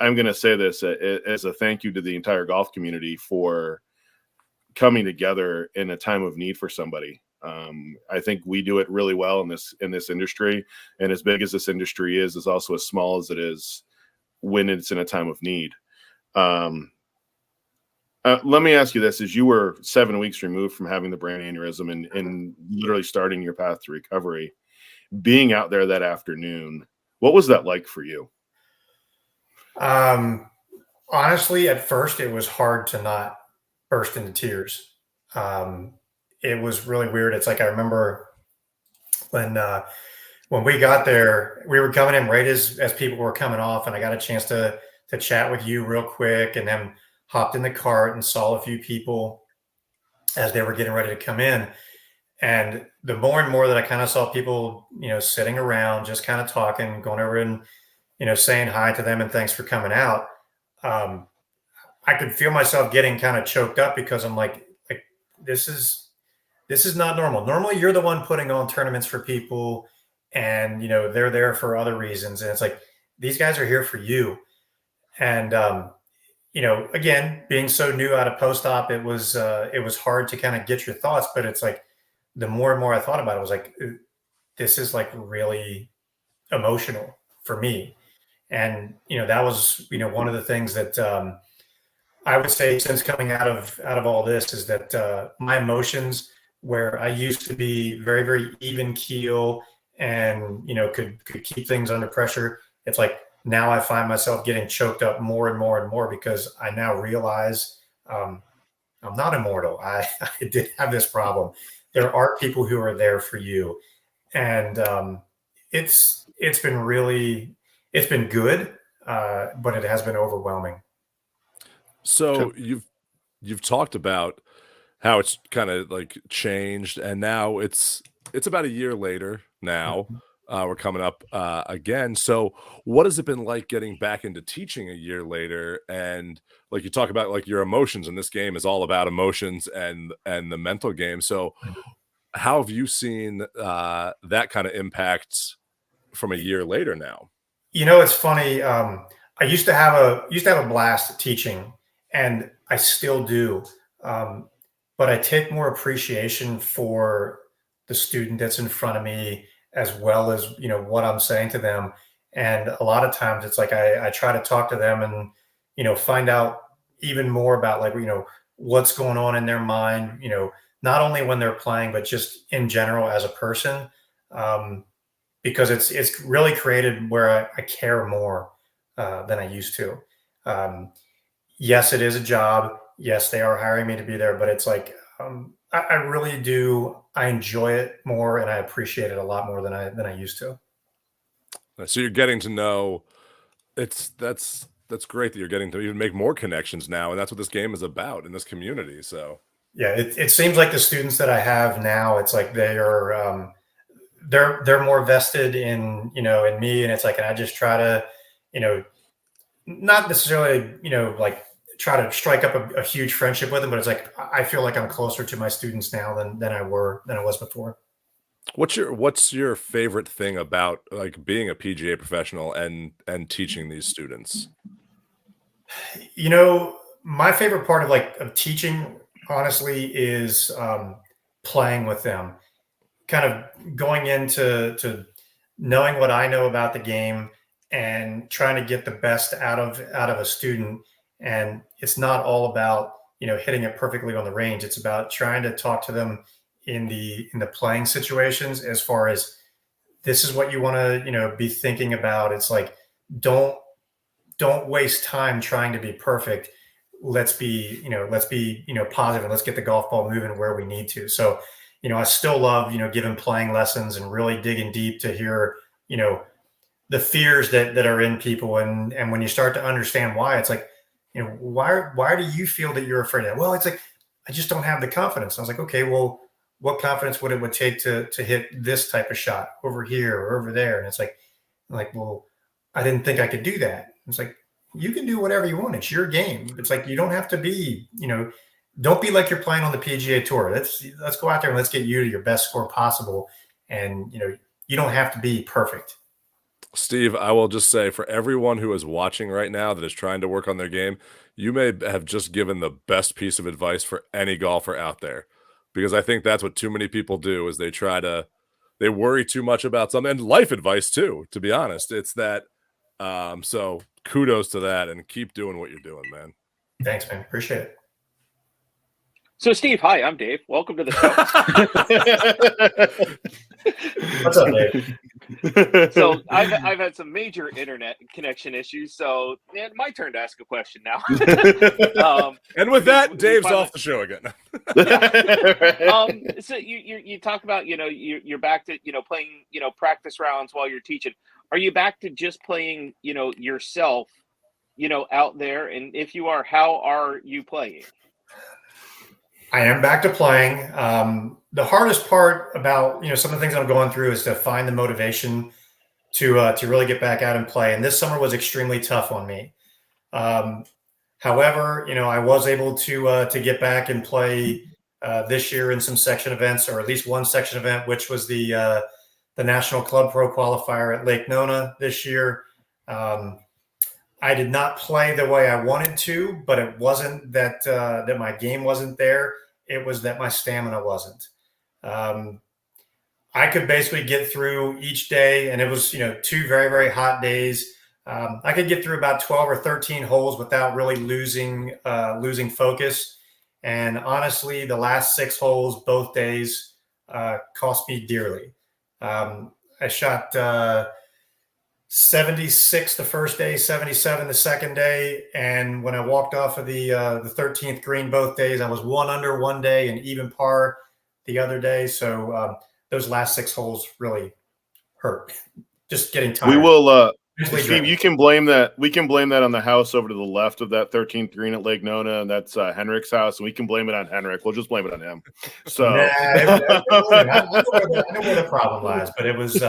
I'm going to say this as a thank you to the entire golf community for coming together in a time of need for somebody. I think we do it really well in this industry, and as big as this industry is also as small as it is. when it's in a time of need. Let me ask you this: as you were 7 weeks removed from having the brain aneurysm and literally starting your path to recovery, being out there that afternoon, what was that like for you? Honestly, at first, it was hard to not burst into tears. It was really weird. It's like I remember when we got there, we were coming in right as people were coming off, and I got a chance to chat with you real quick, and then hopped in the cart and saw a few people as they were getting ready to come in. And the more and more that I kind of saw people, sitting around, just kind of talking, going over and, saying hi to them and thanks for coming out. I could feel myself getting kind of choked up because I'm like this is not normal. Normally you're the one putting on tournaments for people and, they're there for other reasons. And it's like, these guys are here for you. And, again, being so new out of post-op, it was hard to kind of get your thoughts, but it's like, the more and more I thought about it, I was like, this is like really emotional for me. And, that was, one of the things that, I would say since coming out of all this is that, my emotions, where I used to be very, very even keel and, could keep things under pressure. It's like, now I find myself getting choked up more and more and more because I now realize I'm not immortal. I did have this problem. There are people who are there for you. And it's been good, but it has been overwhelming. So you've talked about how it's kind of like changed, and now it's about a year later now. We're coming up again. So what has it been like getting back into teaching a year later? And like you talk about like your emotions, and this game is all about emotions and the mental game. So how have you seen that kind of impact from a year later now? It's funny. I used to have a blast teaching, and I still do. But I take more appreciation for the student that's in front of me, as well as what I'm saying to them. And a lot of times it's like I try to talk to them and find out even more about like what's going on in their mind, not only when they're playing but just in general as a person, because it's really created where I care more than I used to. Yes, it is a job. Yes, they are hiring me to be there, but it's like I really do. I enjoy it more, and I appreciate it a lot more than I used to. So you're getting to know that's great that you're getting to even make more connections now, and that's what this game is about in this community. So Yeah, it seems like the students that I have now, it's like they are they're more vested in in me, and it's like, and I just try to not necessarily like try to strike up a huge friendship with them, but it's like I feel like I'm closer to my students now than I was before. what's your favorite thing about like being a PGA professional and teaching these students? My favorite part of teaching, honestly, is playing with them, kind of going into knowing what I know about the game and trying to get the best out of a student. And it's not all about hitting it perfectly on the range. It's about trying to talk to them in the playing situations, as far as this is what you want to be thinking about. It's like, don't waste time trying to be perfect. Let's be positive, and let's get the golf ball moving where we need to. So I still love giving playing lessons and really digging deep to hear the fears that are in people. And when you start to understand why, it's like, why do you feel that you're afraid of that? Well, it's like, I just don't have the confidence. I was like, okay, well, what confidence would it take to hit this type of shot over here or over there? And it's like, well, I didn't think I could do that. It's like, you can do whatever you want. It's your game. It's like, you don't have to be, don't be like you're playing on the PGA Tour. Let's go out there and let's get you to your best score possible. And you don't have to be perfect. Steve, I will just say, for everyone who is watching right now that is trying to work on their game, you may have just given the best piece of advice for any golfer out there, because I think that's what too many people do is they worry too much about something, and life advice too, to be honest. It's that So kudos to that, and keep doing what you're doing, man. Thanks, man. Appreciate it. So, Steve, hi, I'm Dave. Welcome to the show. What's up, Dave? So I've had some major internet connection issues. So, man, my turn to ask a question now. And with that, Dave's off the show again. So you talk about you're back to playing practice rounds while you're teaching. Are you back to just playing yourself out there? And if you are, how are you playing? I am back to playing. The hardest part about some of the things I'm going through is to find the motivation to really get back out and play. And this summer was extremely tough on me. However, I was able to get back and play this year in some section events, or at least one section event, which was the National Club Pro Qualifier at Lake Nona this year. I did not play the way I wanted to, but it wasn't that that my game wasn't there. It was that my stamina wasn't. I could basically get through each day, and it was 2 very, very hot days. I could get through about 12 or 13 holes without really losing focus. And honestly, the last 6 holes both days cost me dearly. I shot 76 the first day, 77 the second day, and when I walked off of the 13th green both days, I was 1 under one day and even par the other day. So those last 6 holes really hurt. Just getting tired. We will, Steve. You can blame that. We can blame that on the house over to the left of that 13th green at Lake Nona, and that's Henrik's house. And we can blame it on Henrik. We'll just blame it on him. So I know where the problem lies, but it was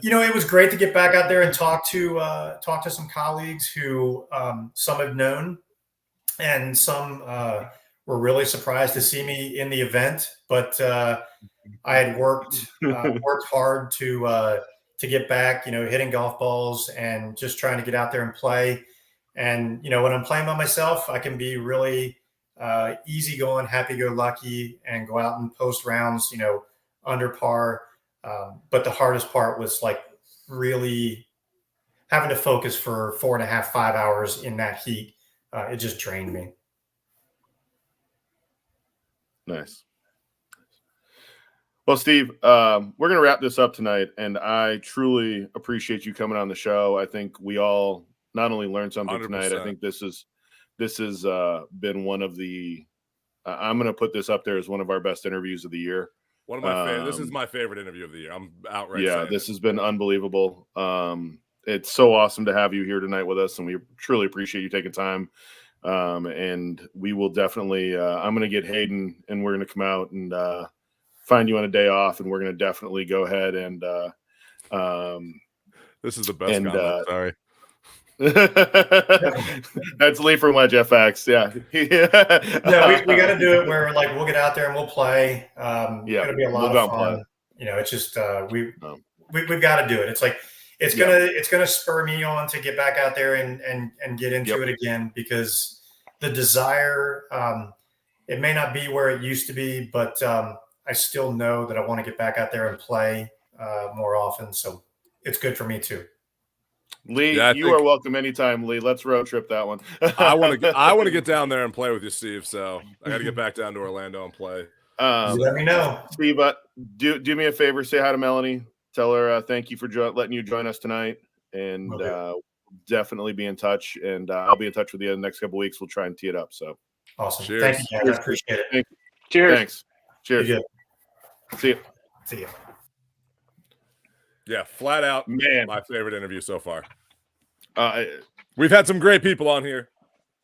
it was great to get back out there and talk to some colleagues who some have known, and some were really surprised to see me in the event. But I had worked hard to get back, hitting golf balls and just trying to get out there and play. And, when I'm playing by myself, I can be really easygoing, happy-go-lucky, and go out and post rounds, under par. But the hardest part was really having to focus for 4.5, 5 hours in that heat. It just drained me. Nice. Well, Steve, we're going to wrap this up tonight, and I truly appreciate you coming on the show. I think we all not only learned something 100%. tonight, I think this has been one of the I'm going to put this up there as one of our best interviews of the year. One of my favorite. This is my favorite interview of the year. I'm outright. Yeah, this has been unbelievable. It's so awesome to have you here tonight with us, and we truly appreciate you taking time. And we will definitely. I'm going to get Hayden, and we're going to come out and find you on a day off, and we're going to definitely go ahead and. This is the best comment. Sorry. That's Lee from Wedge FX. Yeah. Yeah, we got to do it where we'll get out there and we'll play. It's gonna be a lot of fun. It's just we've got to do it. It's gonna spur me on to get back out there and get into it again, because the desire, it may not be where it used to be, but I still know that I want to get back out there and play more often. So it's good for me too. Lee, you are welcome anytime, Lee. Let's road trip that one. I want to get down there and play with you, Steve. So I got to get back down to Orlando and play. Let me know, Steve. Do me a favor. Say hi to Melanie. Tell her thank you for letting you join us tonight, and definitely be in touch. And I'll be in touch with you in the next couple of weeks. We'll try and tee it up. So awesome. Cheers. Thank you, guys. I appreciate it. Thank you. Cheers. Thanks. Cheers. See you. See you. Yeah, flat out, man, my favorite interview so far. We've had some great people on here.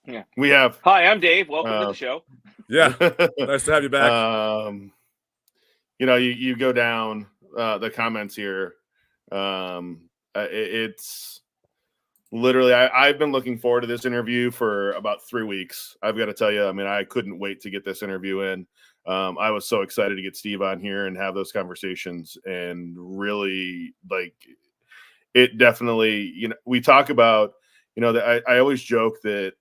Yeah, we have. Hi, I'm Dave. Welcome to the show. Yeah, nice to have you back. You go down the comments here. It's literally I've been looking forward to this interview for about 3 weeks. I've got to tell you, I couldn't wait to get this interview in. I was so excited to get Steve on here and have those conversations, and really it definitely, we talk about, that I always joke that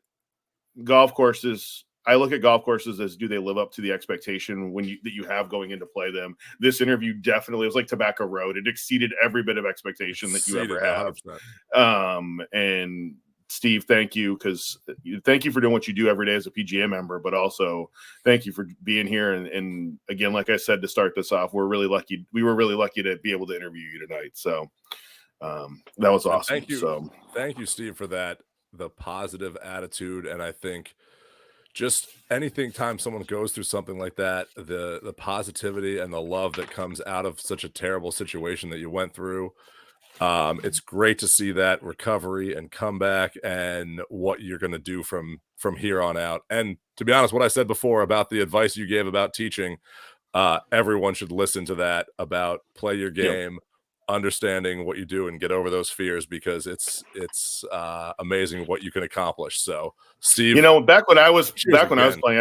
golf courses, I look at golf courses as, do they live up to the expectation that you have going in to play them? This interview definitely was like Tobacco Road. It exceeded every bit of expectation that you ever have. 100%. And Steve, thank you for doing what you do every day as a PGA member, but also thank you for being here. And again, like I said to start this off, we were really lucky to be able to interview you tonight. So that was awesome. Thank you. So thank you, Steve, for that. The positive attitude. And I think just anything time someone goes through something like that, the positivity and the love that comes out of such a terrible situation that you went through. It's great to see that recovery and comeback and what you're going to do from here on out. And to be honest, what I said before about the advice you gave about teaching, everyone should listen to that, about play your game, understanding what you do and get over those fears, because it's amazing what you can accomplish. So Steve, back when I was playing,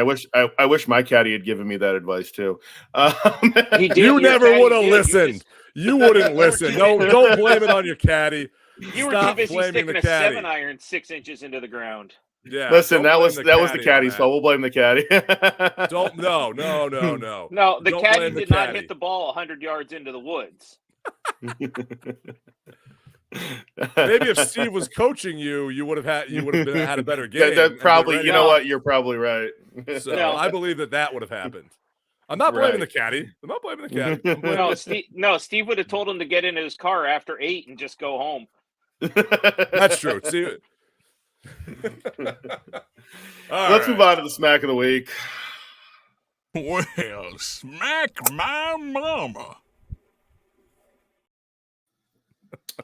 I wish my caddy had given me that advice too. He did. You never would have listened. You wouldn't listen. Don't blame it on your caddy. You were too busy sticking a 7-iron 6 inches into the ground. Yeah. Listen, that was the caddy's fault. We'll blame the caddy. No. No, the caddy did not hit the ball 100 yards into the woods. Maybe if Steve was coaching you, you would have had a better game. That probably, you know what? You're probably right. So I believe that would have happened. I'm not blaming the caddy. Steve would have told him to get into his car after 8 and just go home. That's true. See, let's move on to the smack of the week. Well, smack my mama.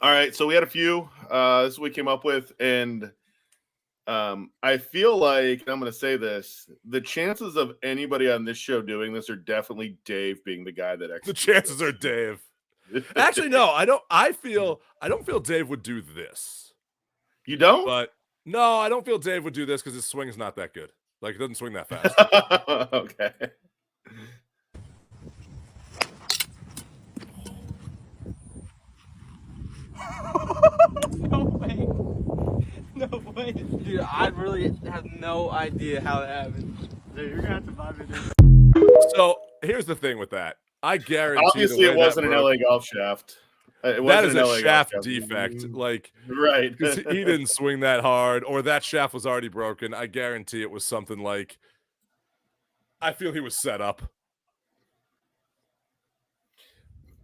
All right, so we had a few this we came up with, and I feel like, and I'm going to say this, the chances of anybody on this show doing this are definitely Dave being the guy that the chances are Dave. Actually, no, I don't. I don't feel Dave would do this. You don't? But no, I don't feel Dave would do this because his swing is not that good. Like, it doesn't swing that fast. Okay. No way. Dude, I really have no idea how it happened. Dude, you're gonna have to buy me this. So here's the thing with that. I guarantee. Obviously, it wasn't an LA golf shaft. That is a shaft defect. Like, right. Because he didn't swing that hard, or that shaft was already broken. I guarantee it was something like, I feel he was set up.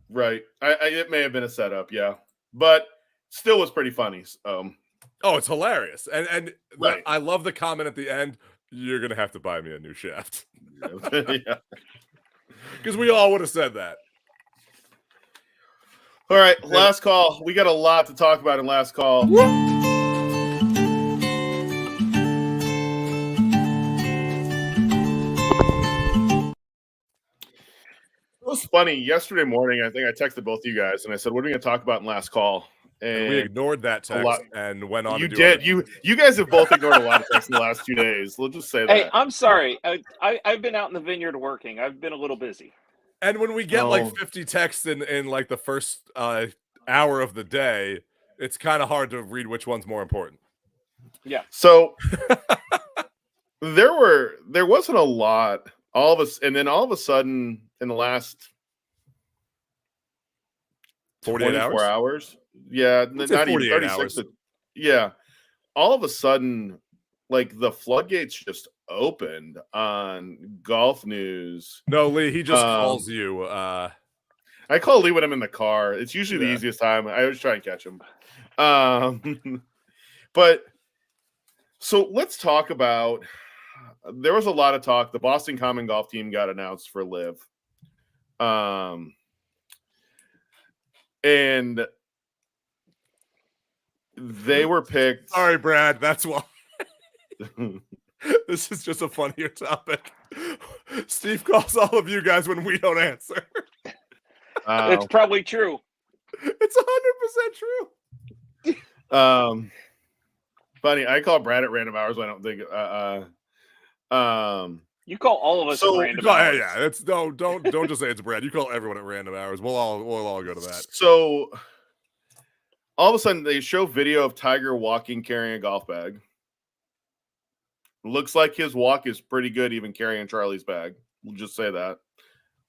Right. It may have been a setup, yeah. But still was pretty funny. Oh, it's hilarious. And right. I love the comment at the end, you're going to have to buy me a new shaft. Yeah. Because we all would have said that. All right, last call. We got a lot to talk about in last call. It was funny. Yesterday morning, I think I texted both of you guys, and I said, what are we going to talk about in last call? And we ignored that text and went on. You did. You guys have both ignored a lot of texts in the last 2 days. We'll just say that. Hey, I'm sorry. I've been out in the vineyard working. I've been a little busy. And when we get like 50 texts in like the first hour of the day, it's kind of hard to read which one's more important. Yeah. So there wasn't a lot. All of us, and then all of a sudden in the last 48 hours. Yeah, not even 36 hours. Yeah. All of a sudden, like, the floodgates just opened on golf news. No, Lee, he just calls you. I call Lee when I'm in the car. It's usually the easiest time. I always try and catch him. But so let's talk about, there was a lot of talk. The Boston Common Golf Team got announced for LIV. And they were picked. Sorry, Brad. That's why. This is just a funnier topic. Steve calls all of you guys when we don't answer. It's probably true. It's 100% true. Funny, I call Brad at random hours. I don't think. You call all of us at random hours. Yeah. It's don't just say it's Brad. You call everyone at random hours. We'll all go to that. So all of a sudden, they show video of Tiger walking carrying a golf bag. looks like his walk is pretty good, even carrying Charlie's bag. We'll just say that.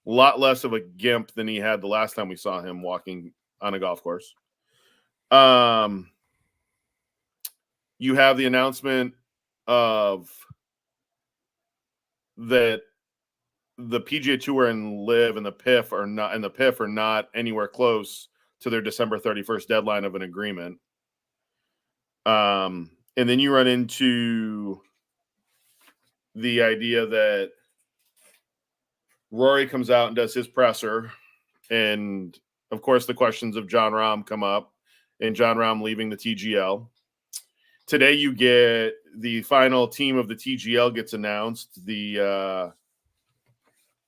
A lot less of a gimp than he had the last time we saw him walking on a golf course. You have the announcement of that the PGA Tour and LIV and the PIF are not anywhere close to their December 31st deadline of an agreement. And then you run into the idea that Rory comes out and does his presser, and of course the questions of Jon Rahm come up, and Jon Rahm leaving the TGL. Today you get the final team of the TGL gets announced. The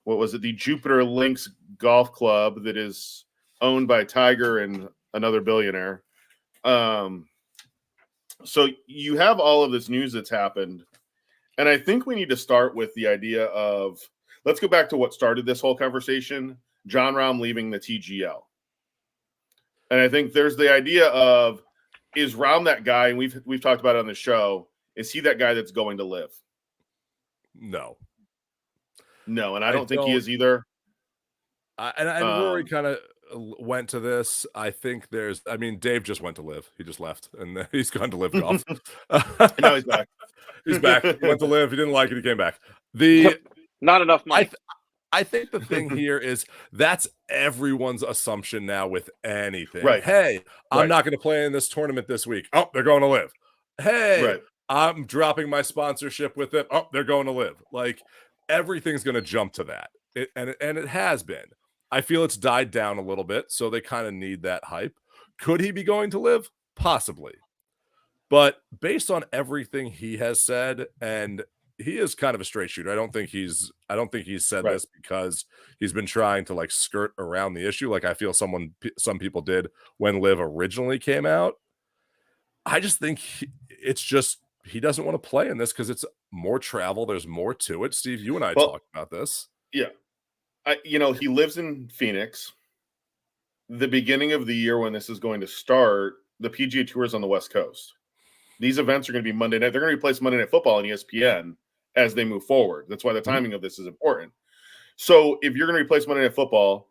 the Jupiter Links Golf Club that is owned by Tiger and another billionaire. So you have all of this news that's happened, and I think we need to start with the idea of, let's go back to what started this whole conversation, Jon Rahm leaving the TGL. And I think there's the idea of, is Rahm that guy, and we've talked about it on the show, is he that guy that's going to LIV? No, and I don't think he is either. And Rory kind of went to this. I think Dave just went to LIV. He just left, and he's gone to LIV golf. And now he's back. He's back. He went to LIV. He didn't like it. He came back. Not enough money. I think the thing here is that's everyone's assumption now with anything. Right. Hey, I'm not going to play in this tournament this week. Oh, they're going to LIV. Hey, I'm dropping my sponsorship with it. Oh, they're going to LIV. Like, everything's going to jump to that. And it has been. I feel it's died down a little bit, so they kind of need that hype. Could he be going to LIV? Possibly. But based on everything he has said, and he is kind of a straight shooter. I don't think he's said this because he's been trying to like skirt around the issue. Like I feel some people did when LIV originally came out. I just think he doesn't want to play in this because it's more travel. There's more to it. Steve, you and I talked about this. Yeah. He lives in Phoenix. The beginning of the year when this is going to start, the PGA Tour is on the West Coast. These events are going to be Monday night. They're going to replace Monday Night Football on ESPN as they move forward. That's why the timing of this is important. So if you're going to replace Monday Night Football,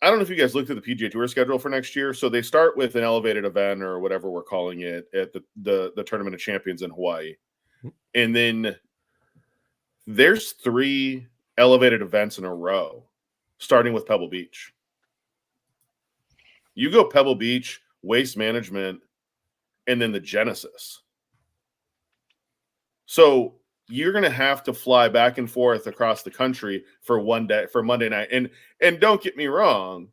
I don't know if you guys looked at the PGA Tour schedule for next year. So they start with an elevated event or whatever we're calling it at the Tournament of Champions in Hawaii. And then there's 3 elevated events in a row, starting with Pebble Beach. You go Pebble Beach, Waste Management, and then the Genesis. So you're going to have to fly back and forth across the country for one day, for Monday night. And don't get me wrong,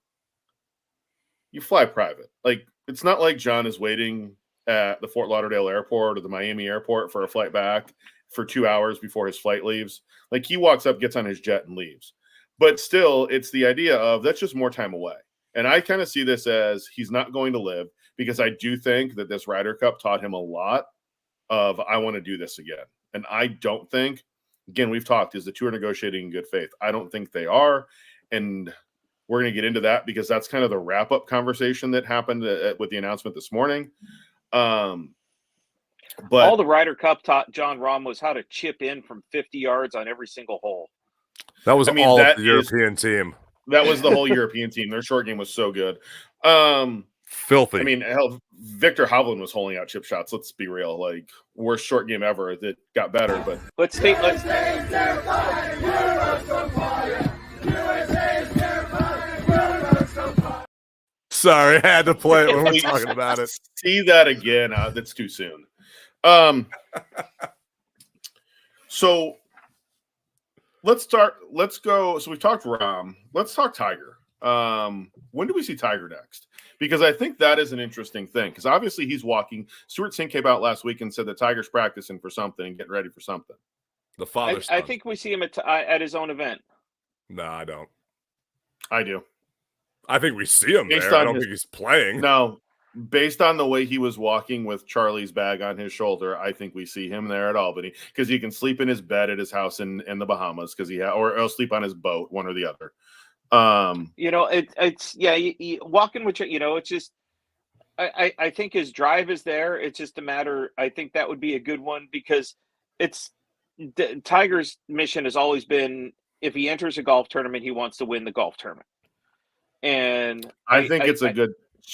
you fly private. Like, it's not like John is waiting at the Fort Lauderdale airport or the Miami airport for a flight back for 2 hours before his flight leaves. Like, he walks up, gets on his jet, and leaves. But still, it's the idea of that's just more time away. And I kind of see this as he's not going to LIV, because I do think that this Ryder Cup taught him a lot of, I want to do this again. And I don't think, again, we've talked, is the tour negotiating in good faith? I don't think they are. And we're going to get into that because that's kind of the wrap-up conversation that happened with the announcement this morning. But all the Ryder Cup taught Jon Rahm was how to chip in from 50 yards on every single hole. That was all of the European team. That was the whole European team. Their short game was so good. Filthy. I mean, hell, Victor Hovland was holding out chip shots. Let's be real. Like, worst short game ever that got better. But let's Sorry, I had to play it when we're talking about it. See that again. That's too soon. So let's start. Let's go. So we've talked Rahm. Let's talk Tiger. When do we see Tiger next? Because I think that is an interesting thing. Because obviously he's walking. Stuart Sink came out last week and said that Tiger's practicing for something and getting ready for something. The father. I think we see him at his own event. No, I don't. I do. I think we see him there. I don't think he's playing. No, based on the way he was walking with Charlie's bag on his shoulder, I think we see him there at Albany because he can sleep in his bed at his house in the Bahamas because or he'll sleep on his boat, one or the other. It's walking with it's just I think his drive is there. It's just a matter. I think that would be a good one because Tiger's mission has always been, if he enters a golf tournament, he wants to win the golf tournament. And I think it's a good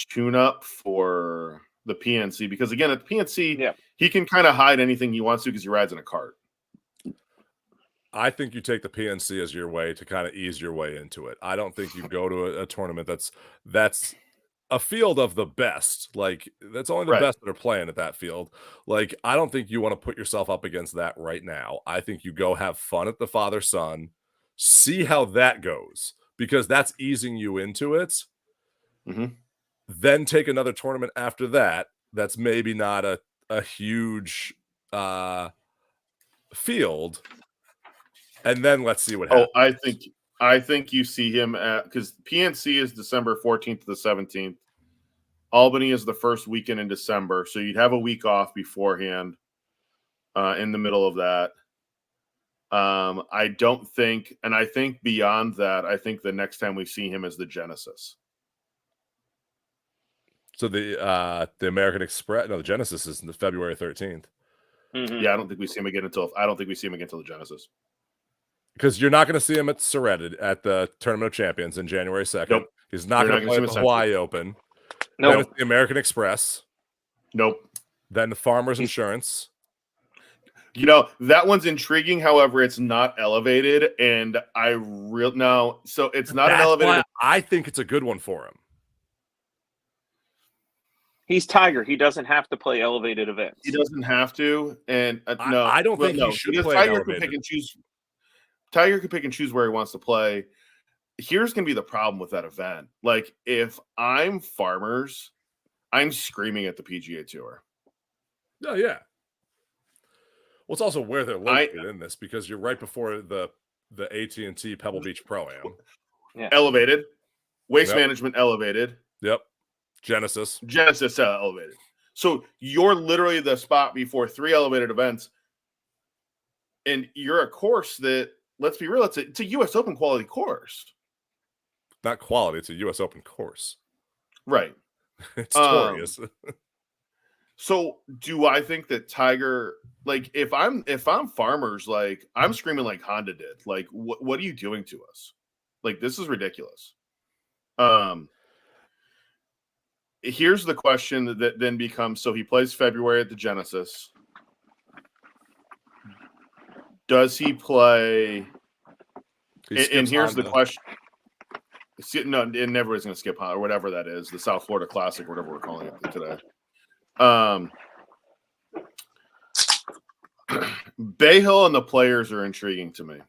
tune-up for the PNC because, again, at the PNC, he can kind of hide anything he wants to because he rides in a cart. I think you take the PNC as your way to kind of ease your way into it. I don't think you go to a tournament that's a field of the best. Like, that's only the best that are playing at that field. Like, I don't think you want to put yourself up against that right now. I think you go have fun at the father-son, see how that goes, because that's easing you into it. Then take another tournament after that. That's maybe not a huge field. And then let's see what happens. I think you see him at, because PNC is December 14th to the 17th. Albany is the first weekend in December, so you'd have a week off beforehand in the middle of that. I don't think, and I think beyond that, I think the next time we see him is the Genesis. So the American Express, no, the Genesis is February 13th. Yeah, I don't think we see him again until the Genesis. Because you're not going to see him at Surrented at the Tournament of Champions in January 2nd. Nope. He's not going to play at the Hawaii Open. Nope. Then it's the American Express. Nope. Then the Farmers Insurance. You know, that one's intriguing. However, it's not elevated. And so it's not an elevated. I think it's a good one for him. He's Tiger. He doesn't have to play elevated events. He doesn't have to. And no, I don't think he should play Tiger elevated. can pick and choose. Tiger can pick and choose where he wants to play. Here's going to be the problem with that event. Like, if I'm Farmers, I'm screaming at the PGA Tour. Oh, yeah. Well, it's also where they're located in this, because you're right before the AT&T Pebble Beach Pro-Am. Yeah. Elevated. Waste management elevated. Yep. Genesis elevated. So you're literally the spot before 3 elevated events. And you're a course that, let's be real, it's a U.S. Open quality course. Not quality, it's a U.S. Open course. Right. It's Torius. So do I think that Tiger, like, if I'm Farmers, like, I'm screaming like Honda did. Like, what are you doing to us? Like, this is ridiculous. Here's the question that then becomes, so he plays February at the Genesis. Does he play? And here's the question. No, it never is going to skip Honda or whatever that is, the South Florida Classic, whatever we're calling it today. Bay Hill and the Players are intriguing to me.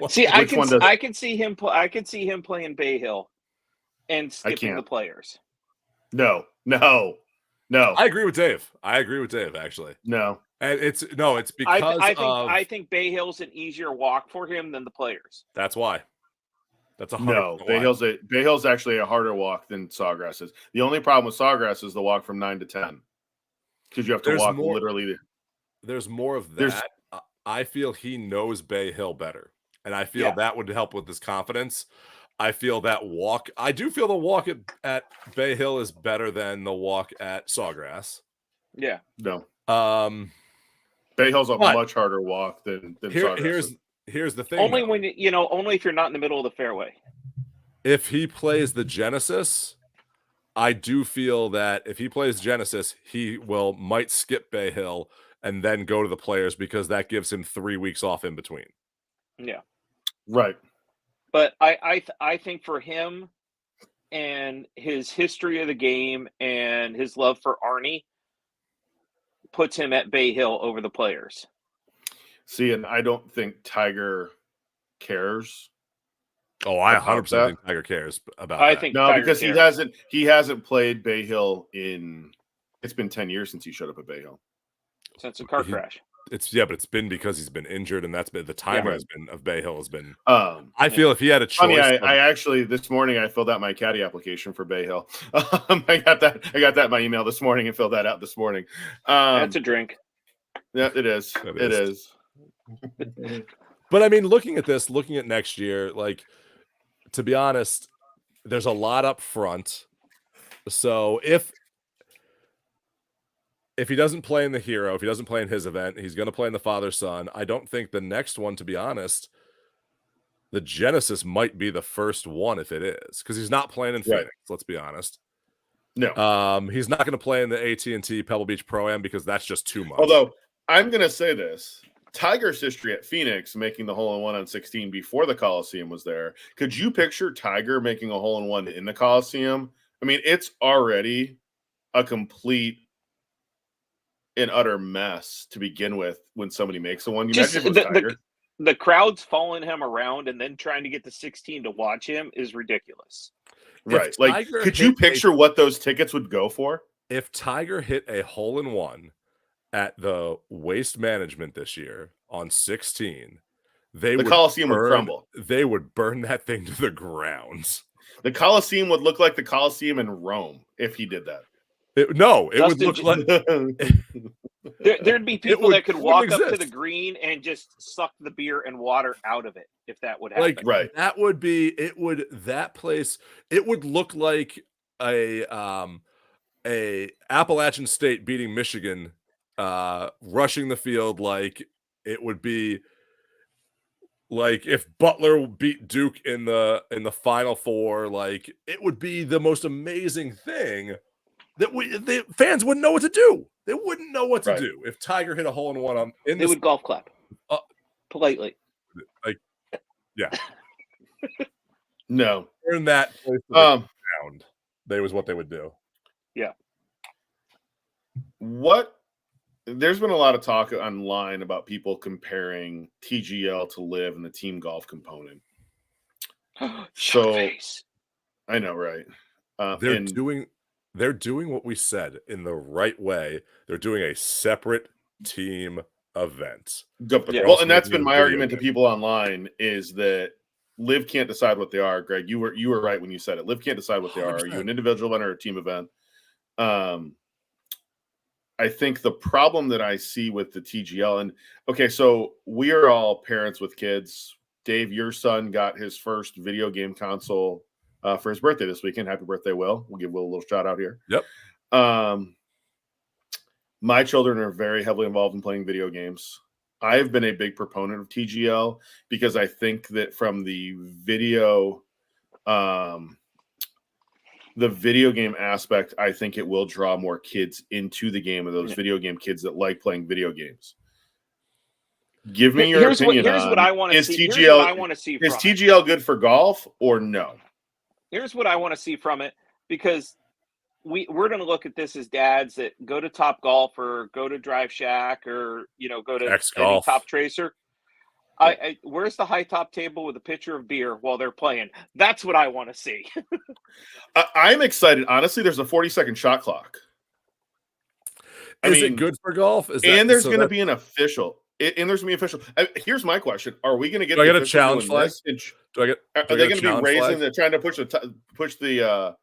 See, I can see him playing Bay Hill and skipping the Players. No. I agree with Dave. Actually. No. And it's because I think Bay Hill's an easier walk for him than the Players. That's why. That's Bay Hill's actually a harder walk than Sawgrass is. The only problem with Sawgrass is the walk from 9 to 10, because you have to walk literally. There's more of that. I feel he knows Bay Hill better, and I feel that would help with his confidence. I feel that walk. I do feel the walk at Bay Hill is better than the walk at Sawgrass. Yeah. No. Bay Hill's a much harder walk than Sawgrass. Here's the thing. Only when only if you're not in the middle of the fairway. If he plays the Genesis, I do feel that if he plays Genesis, he might skip Bay Hill and then go to the Players, because that gives him 3 weeks off in between. Yeah. Right. But I think for him and his history of the game and his love for Arnie puts him at Bay Hill over the Players. See, and I don't think Tiger cares. Oh, I 100% think Tiger cares about that. I think no, Tiger because cares. he hasn't played Bay Hill it's been 10 years since he showed up at Bay Hill. Since a car crash. But it's been because he's been injured, and that's been the time of Bay Hill has been. I feel if he had a choice. Funny, I actually this morning I filled out my caddy application for Bay Hill. I got that in my email this morning and filled that out this morning. That's a drink. Yeah, it is. It is. But I mean, looking at next year, like, to be honest, there's a lot up front. So if if he doesn't play in the Hero, if he doesn't play in his event, he's going to play in the Father-Son. I don't think the next one, to be honest, the Genesis might be the first one if it is, because he's not playing in Phoenix. Let's be honest. No. He's not going to play in the AT&T Pebble Beach Pro-Am because that's just too much. Although I'm going to say this, Tiger's history at Phoenix making the hole-in-one on 16 before the Coliseum was there. Could you picture Tiger making a hole-in-one in the Coliseum? I mean, it's already a complete and utter mess to begin with when somebody makes a one. You Just imagine if it was Tiger? the crowd's following him around and then trying to get to 16 to watch him is ridiculous. Right. Like, could you picture what those tickets would go for? If Tiger hit a hole-in-one at the Waste Management this year on 16, the Coliseum would crumble. They would burn that thing to the ground. The Coliseum would look like the Coliseum in Rome if he did that. It would look like there'd be people that could walk up to the green and just suck the beer and water out of it if that would happen. Like, right. That would look like a Appalachian State beating Michigan, rushing the field. Like, it would be like if Butler beat Duke in the Final Four. Like, it would be the most amazing thing that the fans wouldn't know what to do. They wouldn't know what to do if Tiger hit a hole-in-one They would golf clap politely. Like, yeah. No. In that place ground, they was what they would do. Yeah. There's been a lot of talk online about people comparing TGL to Live and the team golf component. So I know, right? They're doing what we said in the right way. They're doing a separate team event. Well, and that's been my argument to people online is that Live can't decide what they are. Greg, you were right when you said it. Live can't decide what they are. 100%. Are you an individual event or a team event? I think the problem that I see with the TGL, and okay, so we are all parents with kids. Dave, your son got his first video game console for his birthday this weekend. Happy birthday, Will. We'll give Will a little shout out here. Yep. My children are very heavily involved in playing video games. I've been a big proponent of TGL because I think that from the video game aspect, I think it will draw more kids into the game of those video game kids that like playing video games. Give me your opinion. Here's what I want to see. TGL, here's what I want to see. Is TGL good for golf or no? Here's what I want to see from it, because we're going to look at this as dads that go to Top Golf or go to Drive Shack or go to any Top Tracer. Where's the high top table with a pitcher of beer while they're playing? That's what I want to see. I'm excited. Honestly, there's a 40-second shot clock. Is it good for golf? There's going to be an official. And there's going to be official. Here's my question: are we going to get? Do I get a challenge flag? Are they going to be raising? They're trying to push the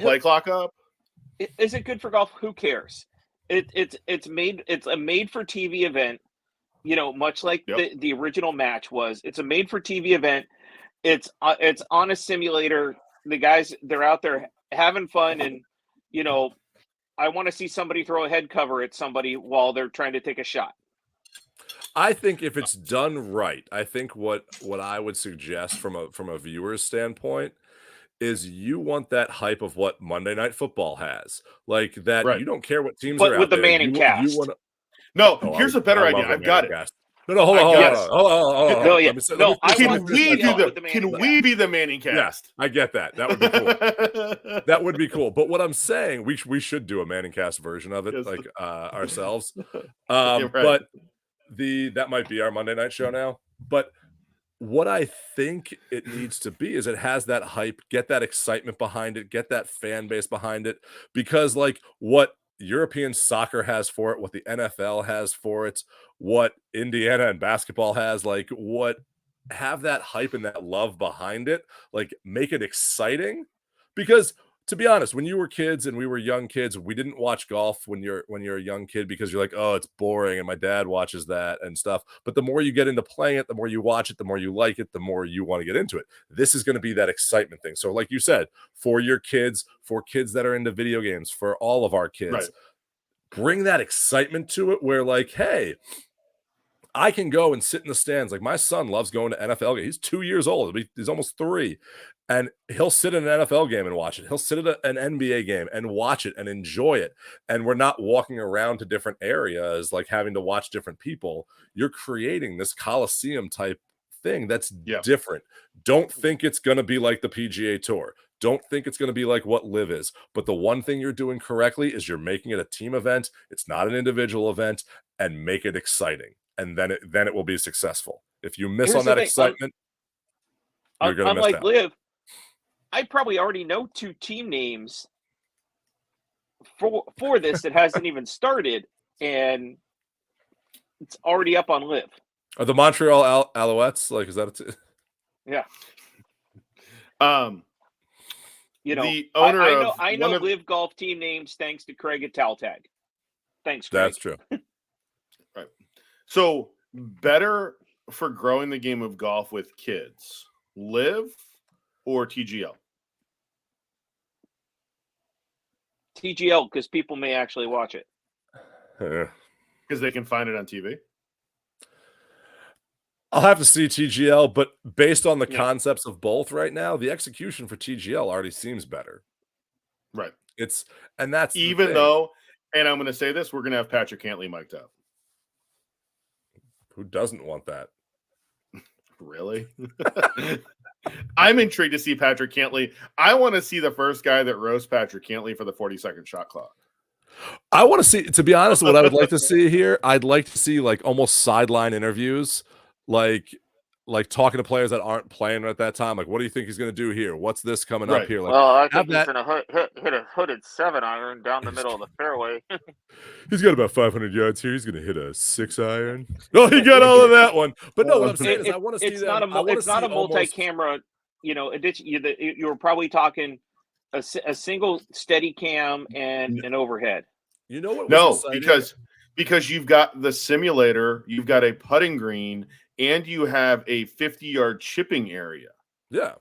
play clock up. Is it good for golf? Who cares? It's a made for TV event. Much like the original match was. It's a made for TV event. It's on a simulator. The guys, they're out there having fun, and I want to see somebody throw a head cover at somebody while they're trying to take a shot. I think if it's done right, I think what I would suggest from a viewer's standpoint is you want that hype of what Monday Night Football has. Like that, you don't care what teams are out with the there. Manning cast. Here's a better idea. I've got it. No, hold on. Can we be the Manning cast? Yeah, I get that. That would be cool. That would be cool. But what I'm saying, we should do a Manning cast version of it, ourselves. But that might be our Monday night show now. But what I think it needs to be is it has that hype, get that excitement behind it, get that fan base behind it, because what European soccer has for it, what the NFL has for it, what Indiana and basketball has, have that hype and that love behind it, make it exciting, because to be honest, when you were kids and we were young kids, we didn't watch golf when you're a young kid because you're like, oh, it's boring, and my dad watches that and stuff. But the more you get into playing it, the more you watch it, the more you like it, the more you want to get into it. This is going to be that excitement thing. So, like you said, for your kids, for kids that are into video games, for all of our kids, Right. bring that excitement to it. Where like, hey, I can go and sit in the stands. Like my son loves going to NFL games. He's 2 years old. He's almost 3. And he'll sit in an NFL game and watch it. He'll sit at an NBA game and watch it and enjoy it. And we're not walking around to different areas, like having to watch different people. You're creating this Coliseum type thing that's different. Don't think it's going to be like the PGA Tour. Don't think it's going to be like what Live is. But the one thing you're doing correctly is you're making it a team event. It's not an individual event, and make it exciting. And then it will be successful. If you miss on that excitement, you're going to miss out. Unlike Live, I probably already know 2 team names for this that hasn't even started, and it's already up on Live. Are the Montreal Alouettes, like, is that Yeah. You know, the owner I know Live Golf team names thanks to Craig at Taltag. Thanks, Craig. That's true. Right. So better for growing the game of golf with kids, Live or TGL? TGL, because people may actually watch it. Because they can find it on TV. I'll have to see TGL, but based on the concepts of both right now, the execution for TGL already seems better. Right. And that's even though, and I'm going to say this, we're going to have Patrick Cantley mic'd up. Who doesn't want that? Really? I'm intrigued to see Patrick Cantley. I want to see the first guy that roasts Patrick Cantley for the 40-second shot clock. I want to see, to be honest, what I would like to see here, I'd like to see like almost sideline interviews, like talking to players that aren't playing at that time. Like, what do you think he's going to do here? What's this coming up here? Like, well, I think he's going to hit a hooded 7-iron down the middle of the fairway. He's got about 500 yards here. He's going to hit a 6-iron. Oh, he got all of that one. But no, what I'm saying is I want to see that. It's not a multi-camera, you know, you're probably talking a single steady cam and an overhead. You know what? No, because you've got the simulator, you've got a putting green, and you have a 50-yard chipping area. Yeah.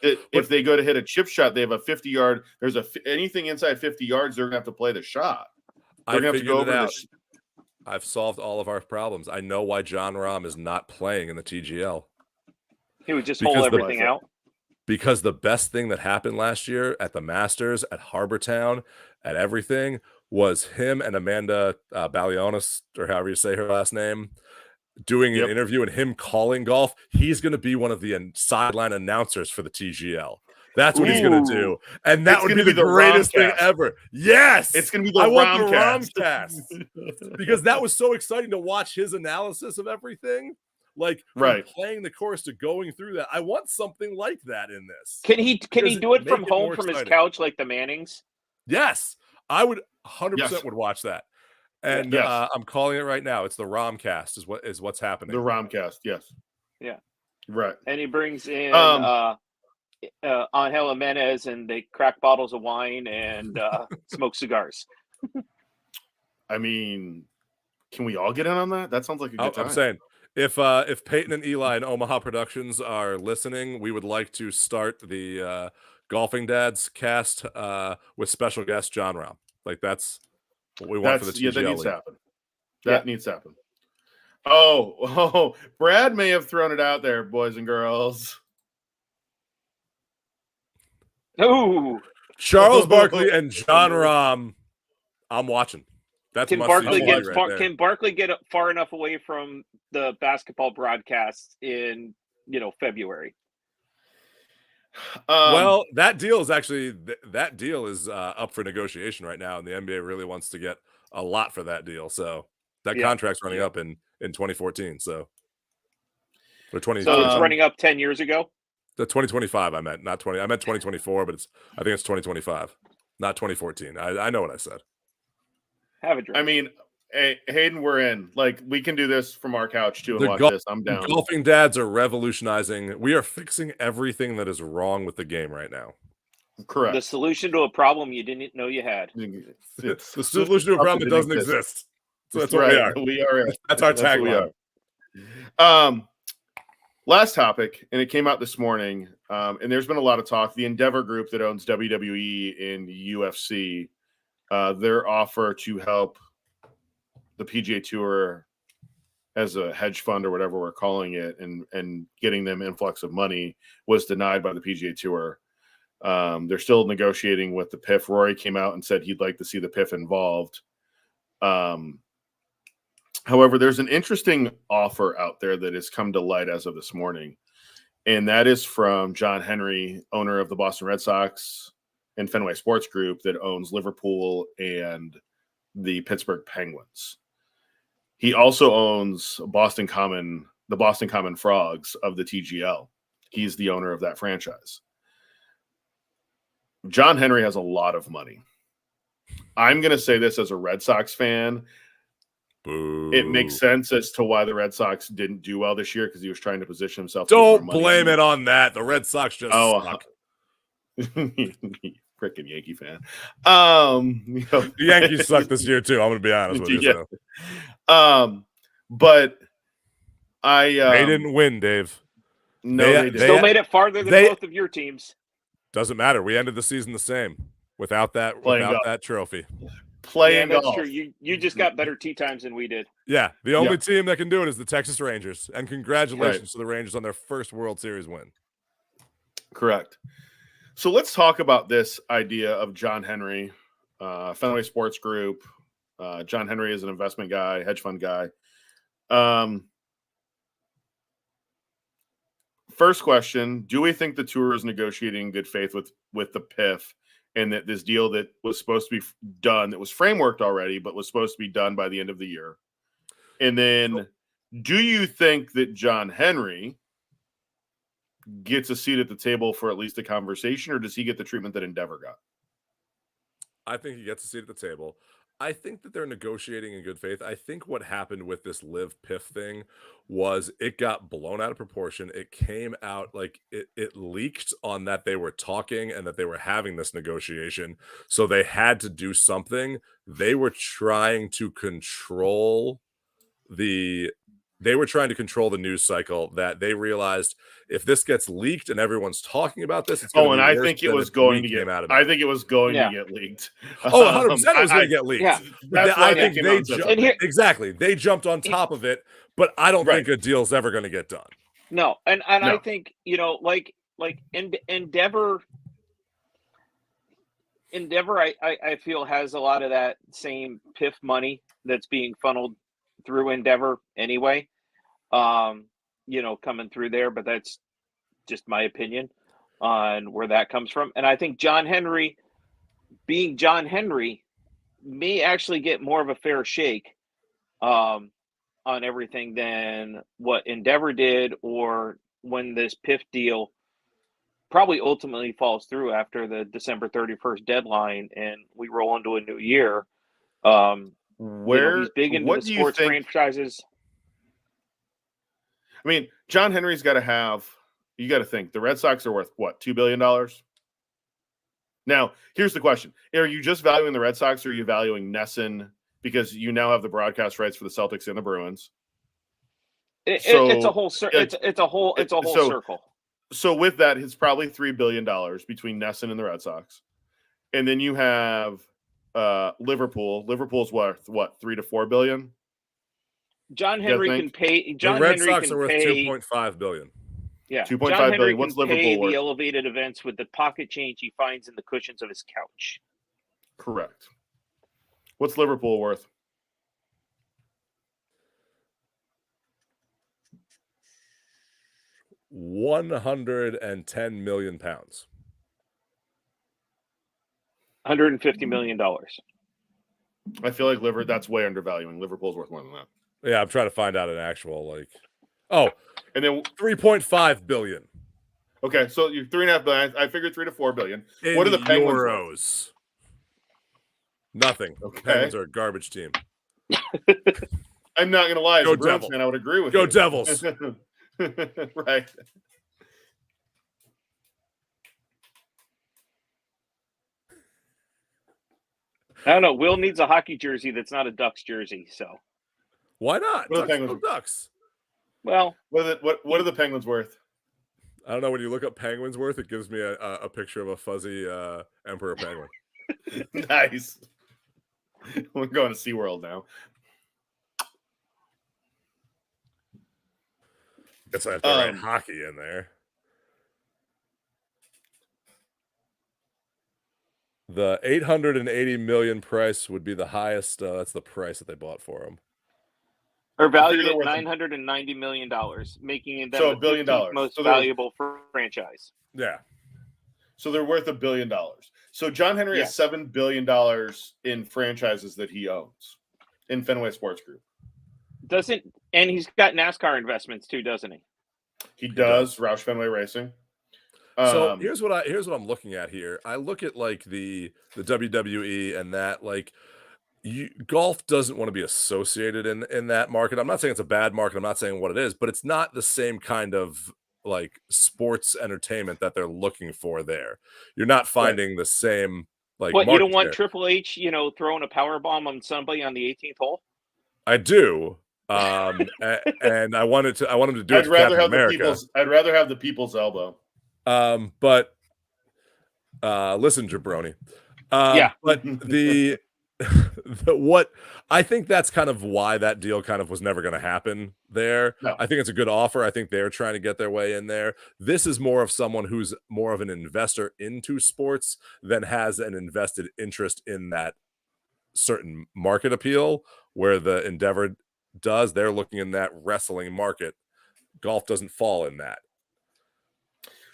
If they go to hit a chip shot, they have a 50-yard. There's anything inside 50 yards, they're going to have to play the shot. They're going to have to go over I've solved all of our problems. I know why John Rahm is not playing in the TGL. He would just hold everything out. Because the best thing that happened last year at the Masters, at Harbortown, at everything, was him and Amanda Balionis, or however you say her last name, doing an interview and him calling golf. He's going to be one of the sideline announcers for the TGL. That's what he's going to do. And that would be the greatest thing ever. Yes. It's going to be the Romcast. Because that was so exciting to watch his analysis of everything. Like playing the course to going through that. I want something like that in this. Can he do it from home, from his couch, like the Mannings? Yes. I would 100% would watch that. And I'm calling it right now. It's the Romcast is what's happening. The Romcast, yes. Yeah. Right. And he brings in Angel Jimenez, and they crack bottles of wine and smoke cigars. I mean, can we all get in on that? That sounds like a good time. I'm saying if Peyton and Eli and Omaha Productions are listening, we would like to start the Golfing Dads cast with special guest John Rahm. Like that's what we want for the TGL. Yeah, that needs to happen. That needs to happen. Oh, Brad may have thrown it out there, boys and girls. Oh, Charles Barkley and John Rahm. I'm watching. That's can Barkley get far enough away from the basketball broadcasts in February? Well, that deal is actually up for negotiation right now, and the NBA really wants to get a lot for that deal. So that contract's running up in 2014. So for 20. So it's running up 10 years ago. The 2025, I meant, not 20. I meant 2024, but I think it's 2025, not 2014. I know what I said. Have a drink. I mean, hey, Hayden, we're in. Like, we can do this from our couch too and watch this. I'm down. Golfing Dads are revolutionizing. We are fixing everything that is wrong with the game right now. Correct. The solution to a problem you didn't know you had. It's the solution to a problem that doesn't exist. So that's what we are. We are. That's our That's what we tagline. are. Last topic, and it came out this morning, and there's been a lot of talk. The Endeavor Group that owns WWE and UFC, their offer to help the PGA Tour as a hedge fund or whatever we're calling it, and getting them influx of money was denied by the PGA Tour. They're still negotiating with the PIF. Rory came out and said he'd like to see the PIF involved. However, there's an interesting offer out there that has come to light as of this morning, and that is from John Henry, owner of the Boston Red Sox and Fenway Sports Group that owns Liverpool and the Pittsburgh Penguins. He also owns the Boston Common Frogs of the TGL. He's the owner of that franchise. John Henry has a lot of money. I'm going to say this as a Red Sox fan. Boo. It makes sense as to why the Red Sox didn't do well this year, because he was trying to position himself. Don't blame it on that. The Red Sox just suck. Freaking Yankee fan. The Yankees suck this year too. I'm going to be honest with you. Yeah. So. But I they didn't win, Dave. No, they didn't. Still made it farther than both of your teams. Doesn't matter. We ended the season the same without that trophy. Playing that's golf. true. You just got better tee times than we did. Yeah, the only team that can do it is the Texas Rangers, and congratulations to the Rangers on their first World Series win. Correct. So let's talk about this idea of John Henry, Fenway Sports Group. John Henry is an investment guy, hedge fund guy. First question: do we think the tour is negotiating in good faith with the PIF? And that this deal that was supposed to be done, that was frameworked already, but was supposed to be done by the end of the year. And then, do you think that John Henry gets a seat at the table for at least a conversation, or does he get the treatment that Endeavor got? I think he gets a seat at the table. I think that they're negotiating in good faith. I think what happened with this Live PIF thing was it got blown out of proportion. It came out like it leaked on that they were talking and that they were having this negotiation. So they had to do something. They were trying to control the news cycle, that they realized if this gets leaked and everyone's talking about this, it's and I think it was going to get out of it. I think it was going to get leaked. 100% it was going to get leaked. Yeah. I think they jumped on top of it, but I don't think a deal's ever going to get done. No, and no. I think, like Endeavor, I feel has a lot of that same PIF money that's being funneled through Endeavor anyway. Coming through there, but that's just my opinion on where that comes from. And I think John Henry, being John Henry, may actually get more of a fair shake on everything than what Endeavor did, or when this PIF deal probably ultimately falls through after the December 31st deadline and we roll into a new year. He's big into the sports franchises. I mean, John Henry's got to have, you got to think, the Red Sox are worth what, $2 billion? Now, here's the question. Are you just valuing the Red Sox, or are you valuing NESN because you now have the broadcast rights for the Celtics and the Bruins? It's a whole circle. So with that, it's probably $3 billion between NESN and the Red Sox. And then you have Liverpool. Liverpool's worth what, 3 to 4 billion? John Henry can pay. The Red Sox are worth $2.5 billion. Yeah, $2.5 billion. What's Liverpool worth? The elevated events with the pocket change he finds in the cushions of his couch. Correct. What's Liverpool worth? £110 million. $150 million. I feel like that's way undervaluing. Liverpool's worth more than that. Yeah, I'm trying to find out an actual and then 3.5 billion. Okay, so you're 3.5 billion. I figured 3 to 4 billion. What are the Penguins? Euros? Nothing. Okay. Penguins are a garbage team. I'm not gonna lie, as a Bruins fan, I would agree with you. Go Devils. Right. I don't know. Will needs a hockey jersey that's not a Ducks jersey. So Why not? What are the Ducks, Penguins? go Ducks. well, What are the Penguins worth? I don't know. When you look up Penguins worth, it gives me a picture of a fuzzy emperor penguin. Nice. We're going to SeaWorld now. Guess I have to write hockey in there. The $880 million price would be the highest. That's the price that they bought for him. are valued they're at worth $990 million, making them So the $1 billion. 15th most So they're- valuable franchise. Yeah. So they're worth $1 billion. So John Henry has $7 billion in franchises that he owns in Fenway Sports Group. And he's got NASCAR investments too, doesn't he? He does. Roush Fenway Racing. So here's what I'm looking at here. I look at like the WWE and that like golf doesn't want to be associated in that market. I'm not saying it's a bad market. I'm not saying what it is, but it's not the same kind of like sports entertainment that they're looking for there. You're not finding the same like. What, you don't market want share. Triple H, throwing a power bomb on somebody on the 18th hole? I do. And I want him to do it. I'd rather Captain have America. I'd rather have the people's elbow. But listen, jabroni. But the what I think that's kind of why that deal kind of was never going to happen there. No. I think it's a good offer. I think they're trying to get their way in there. This is more of someone who's more of an investor into sports than has an invested interest in that certain market appeal, where the Endeavor does. They're looking in that wrestling market. Golf doesn't fall in that.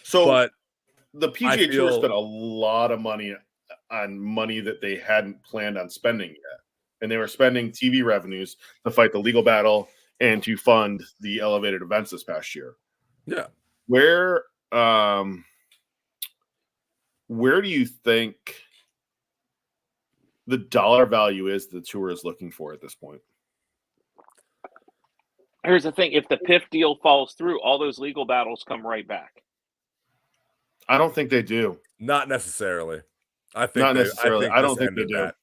So but the PGA Tour spent a lot of money on money that they hadn't planned on spending yet. And they were spending TV revenues to fight the legal battle and to fund the elevated events this past year. Yeah. Where do you think the dollar value is the tour is looking for at this point? Here's the thing. If the PIF deal falls through, all those legal battles come right back. I don't think they do. Not necessarily. I think not necessarily. I don't think they do. That.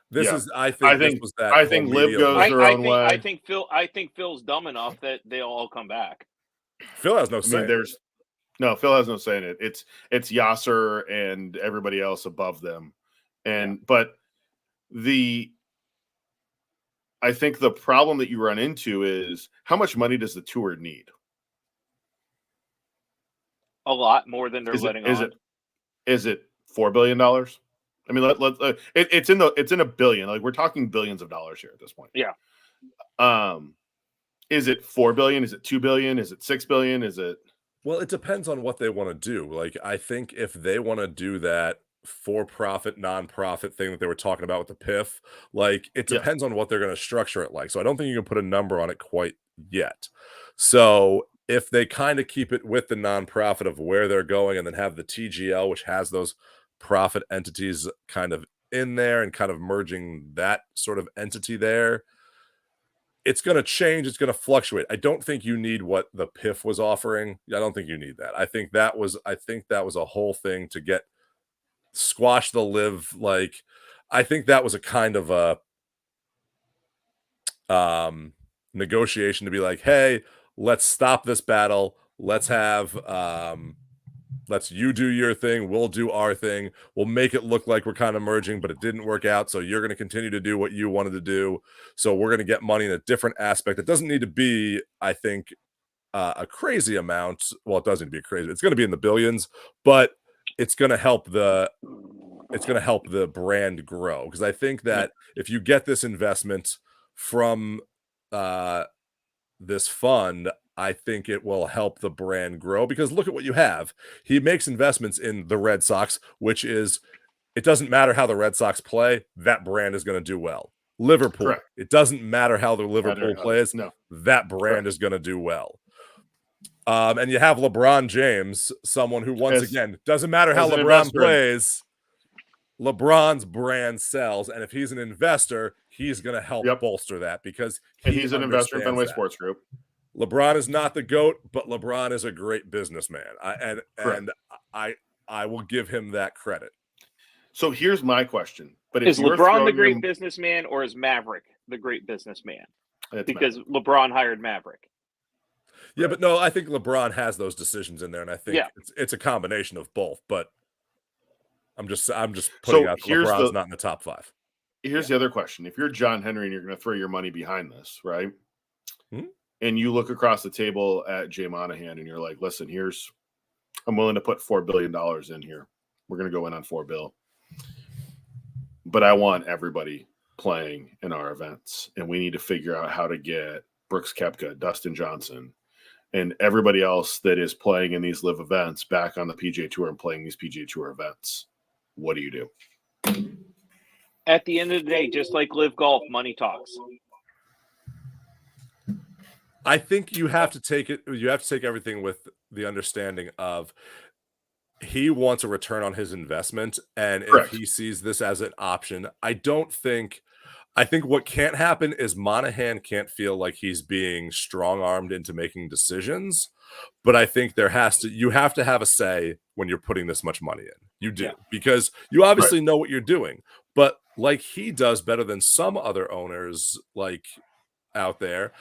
This is. I think this was that. I think Liv goes their own way. I think Phil's dumb enough that they'll all come back. Phil has no say. Phil has no say in it. It's Yasser and everybody else above them, but I think the problem that you run into is how much money does the tour need? A lot more than they're letting on. Is it $4 billion? I mean, it's in a billion. Like, we're talking billions of dollars here at this point. Yeah. Is it $4 billion? Is it $2 billion? Is it $6 billion? Is it? Well, it depends on what they want to do. Like, I think if they want to do that for-profit, non-profit thing that they were talking about with the PIF, like, it depends on what they're going to structure it like. So I don't think you can put a number on it quite yet. So if they kind of keep it with the nonprofit of where they're going and then have the TGL, which has those profit entities kind of in there and kind of merging that sort of entity there, it's going to change. It's going to fluctuate. I don't think you need what the PIF was offering. I don't think you need that. I think that was a whole thing to get squash the live. Like, I think that was a kind of a negotiation to be like, hey, let's stop this battle. Let's have let's you do your thing, we'll do our thing. We'll make it look like we're kind of merging, but it didn't work out. So you're going to continue to do what you wanted to do. So we're going to get money in a different aspect. It doesn't need to be, I think, a crazy amount. Well, it doesn't need to be crazy. It's going to be in the billions, but it's going to help the brand grow. Because I think that if you get this investment from this fund, I think it will help the brand grow, because look at what you have. He makes investments in the Red Sox, which is, it doesn't matter how the Red Sox play, that brand is going to do well. Liverpool, Correct. It doesn't matter how the Liverpool plays, that brand is going to do well. And you have LeBron James, someone who, once again, doesn't matter how LeBron plays, LeBron's brand sells. And if he's an investor, he's going to help bolster that, because he's an investor in Fenway Sports Group. LeBron is not the GOAT, but LeBron is a great businessman. I will give him that credit. So here's my question. But if Is you're LeBron the throwing great your- businessman, or is Maverick the great businessman? It's Because LeBron hired Maverick. Yeah, but no, I think LeBron has those decisions in there, and I think Yeah. it's a combination of both. But I'm just putting out that here's LeBron's the- not in the top 5. Here's the other question. If you're John Henry and you're going to throw your money behind this, right? Hmm? And you look across the table at Jay Monahan and you're like, listen, I'm willing to put $4 billion in here. We're going to go in on $4 billion. But I want everybody playing in our events. And we need to figure out how to get Brooks Koepka, Dustin Johnson, and everybody else that is playing in these live events back on the PGA Tour and playing these PGA Tour events. What do you do? At the end of the day, just like live golf, money talks. I think you have to take everything with the understanding of he wants a return on his investment, and Correct. if he sees this as an option, I think what can't happen is Monahan can't feel like he's being strong-armed into making decisions, but I think you have to have a say when you're putting this much money in. You do, because you obviously know what you're doing, but like he does better than some other owners like out there,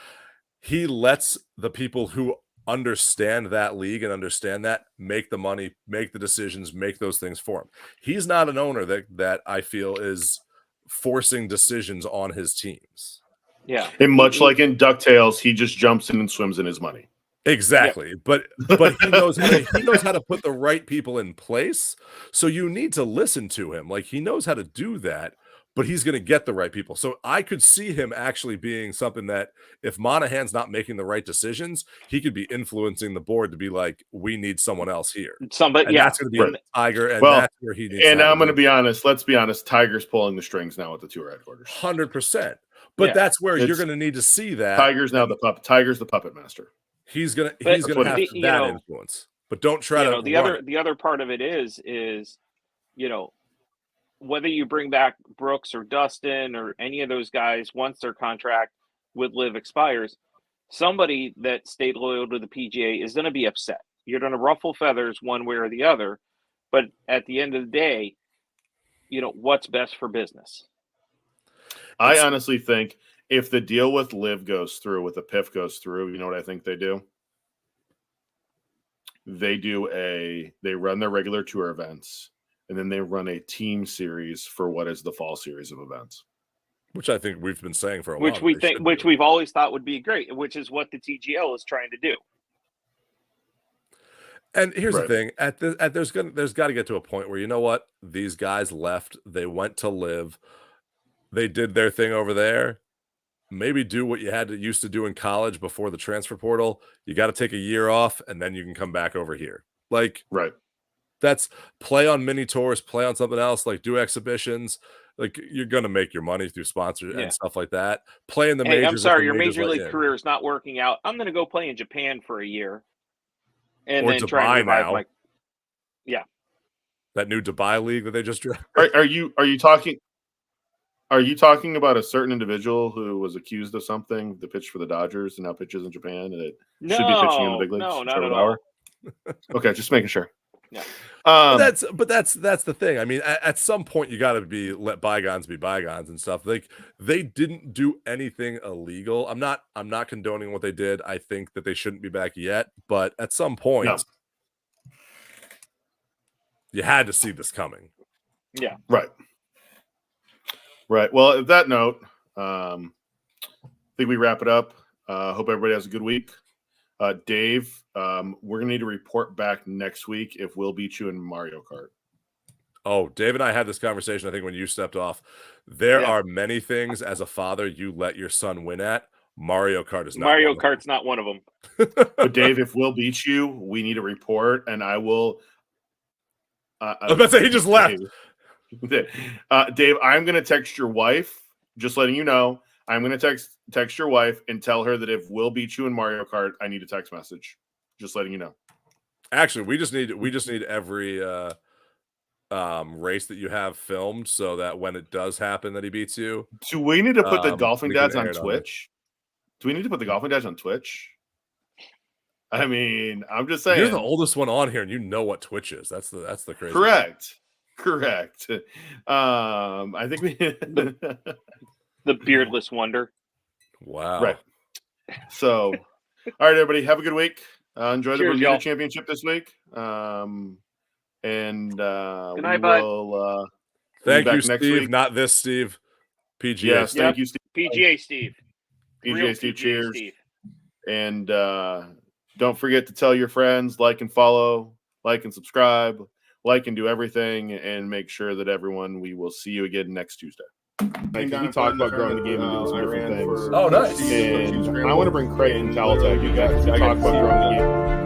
he lets the people who understand that league and understand that make the money, make the decisions, make those things for him. He's not an owner that I feel is forcing decisions on his teams. Yeah. And much like in DuckTales, he just jumps in and swims in his money. Exactly. But he knows how to put the right people in place. So you need to listen to him. Like he knows how to do that, but he's going to get the right people. So I could see him actually being something that if Monahan's not making the right decisions, he could be influencing the board to be like, we need someone else here. Somebody, And that's going to be Tiger, and that's where he needs. And I'm going to be honest. Let's be honest. Tiger's pulling the strings now at the tour headquarters. 100%. But that's where you're going to need to see that. Tiger's now the puppet. Tiger's the puppet master. He's gonna have that influence. But don't try to. The other part of it is whether you bring back Brooks or Dustin or any of those guys once their contract with Live expires, somebody that stayed loyal to the PGA is going to be upset. You're going to ruffle feathers one way or the other, but at the end of the day, what's best for business. I honestly think if the deal with Live goes through, with the PIF goes through, you know what I think they do? They run their regular tour events, and then they run a team series for what is the fall series of events. Which I think we've been saying for a while. Which we've always thought would be great, which is what the TGL is trying to do. And here's the thing: there's got to get to a point where, you know what, these guys left, they went to Live, they did their thing over there. Maybe do what you used to do in college before the transfer portal. You got to take a year off, and then you can come back over here. That's play on mini tours, play on something else, like do exhibitions. Like you're gonna make your money through sponsors and stuff like that. Play in the majors. I'm sorry, your major league career is not working out. I'm gonna go play in Japan for a year, and then try and revive that new Dubai league that they just dropped. Are you talking? Are you talking about a certain individual who was accused of something that pitched for the Dodgers and now pitches in Japan and it should be pitching in the big leagues? No, not at all. Okay, just making sure. Yeah. But that's the thing. I mean, at some point you got to let bygones be bygones and stuff. Like they didn't do anything illegal. I'm not condoning what they did. I think that they shouldn't be back yet, but at some point you had to see this coming. Yeah. Right. Well, at that note, I think we wrap it up. Hope everybody has a good week. Dave, we're going to need to report back next week if we'll beat you in Mario Kart. Oh, Dave and I had this conversation, I think, when you stepped off. There are many things as a father you let your son win at. Mario Kart is not Mario Kart's not one of them. But Dave, if we'll beat you, we need a report, and I will. I was about to say, he just left. Dave, I'm going to text your wife, just letting you know. I'm going to text your wife and tell her that if we'll beat you in Mario Kart, I need a text message. Just letting you know. Actually, we just need every race that you have filmed so that when it does happen that he beats you. Do we need to put the Golfing Dads on Twitch? Do we need to put the Golfing Dads on Twitch? I mean, I'm just saying. You're the oldest one on here, and you know what Twitch is. That's the crazy correct. Correct. I think we The beardless wonder. Wow. right. So, all right, everybody, have a good week. Enjoy the Cheers, Bermuda y'all. Championship this week. And Good we night, bud. will Thank back you, next Steve. week. Not this Steve. PGA. Yes, Steve. thank you, Steve. PGA Steve. Real PGA Steve, PGA cheers. Steve. And don't forget to tell your friends, like and follow, like and subscribe, like and do everything, and make sure that everyone, we will see you again next Tuesday. Like, we talked about growing the game and doing some different things. Oh, nice. And I want to bring Craig and Talatag. You guys talk about growing the game.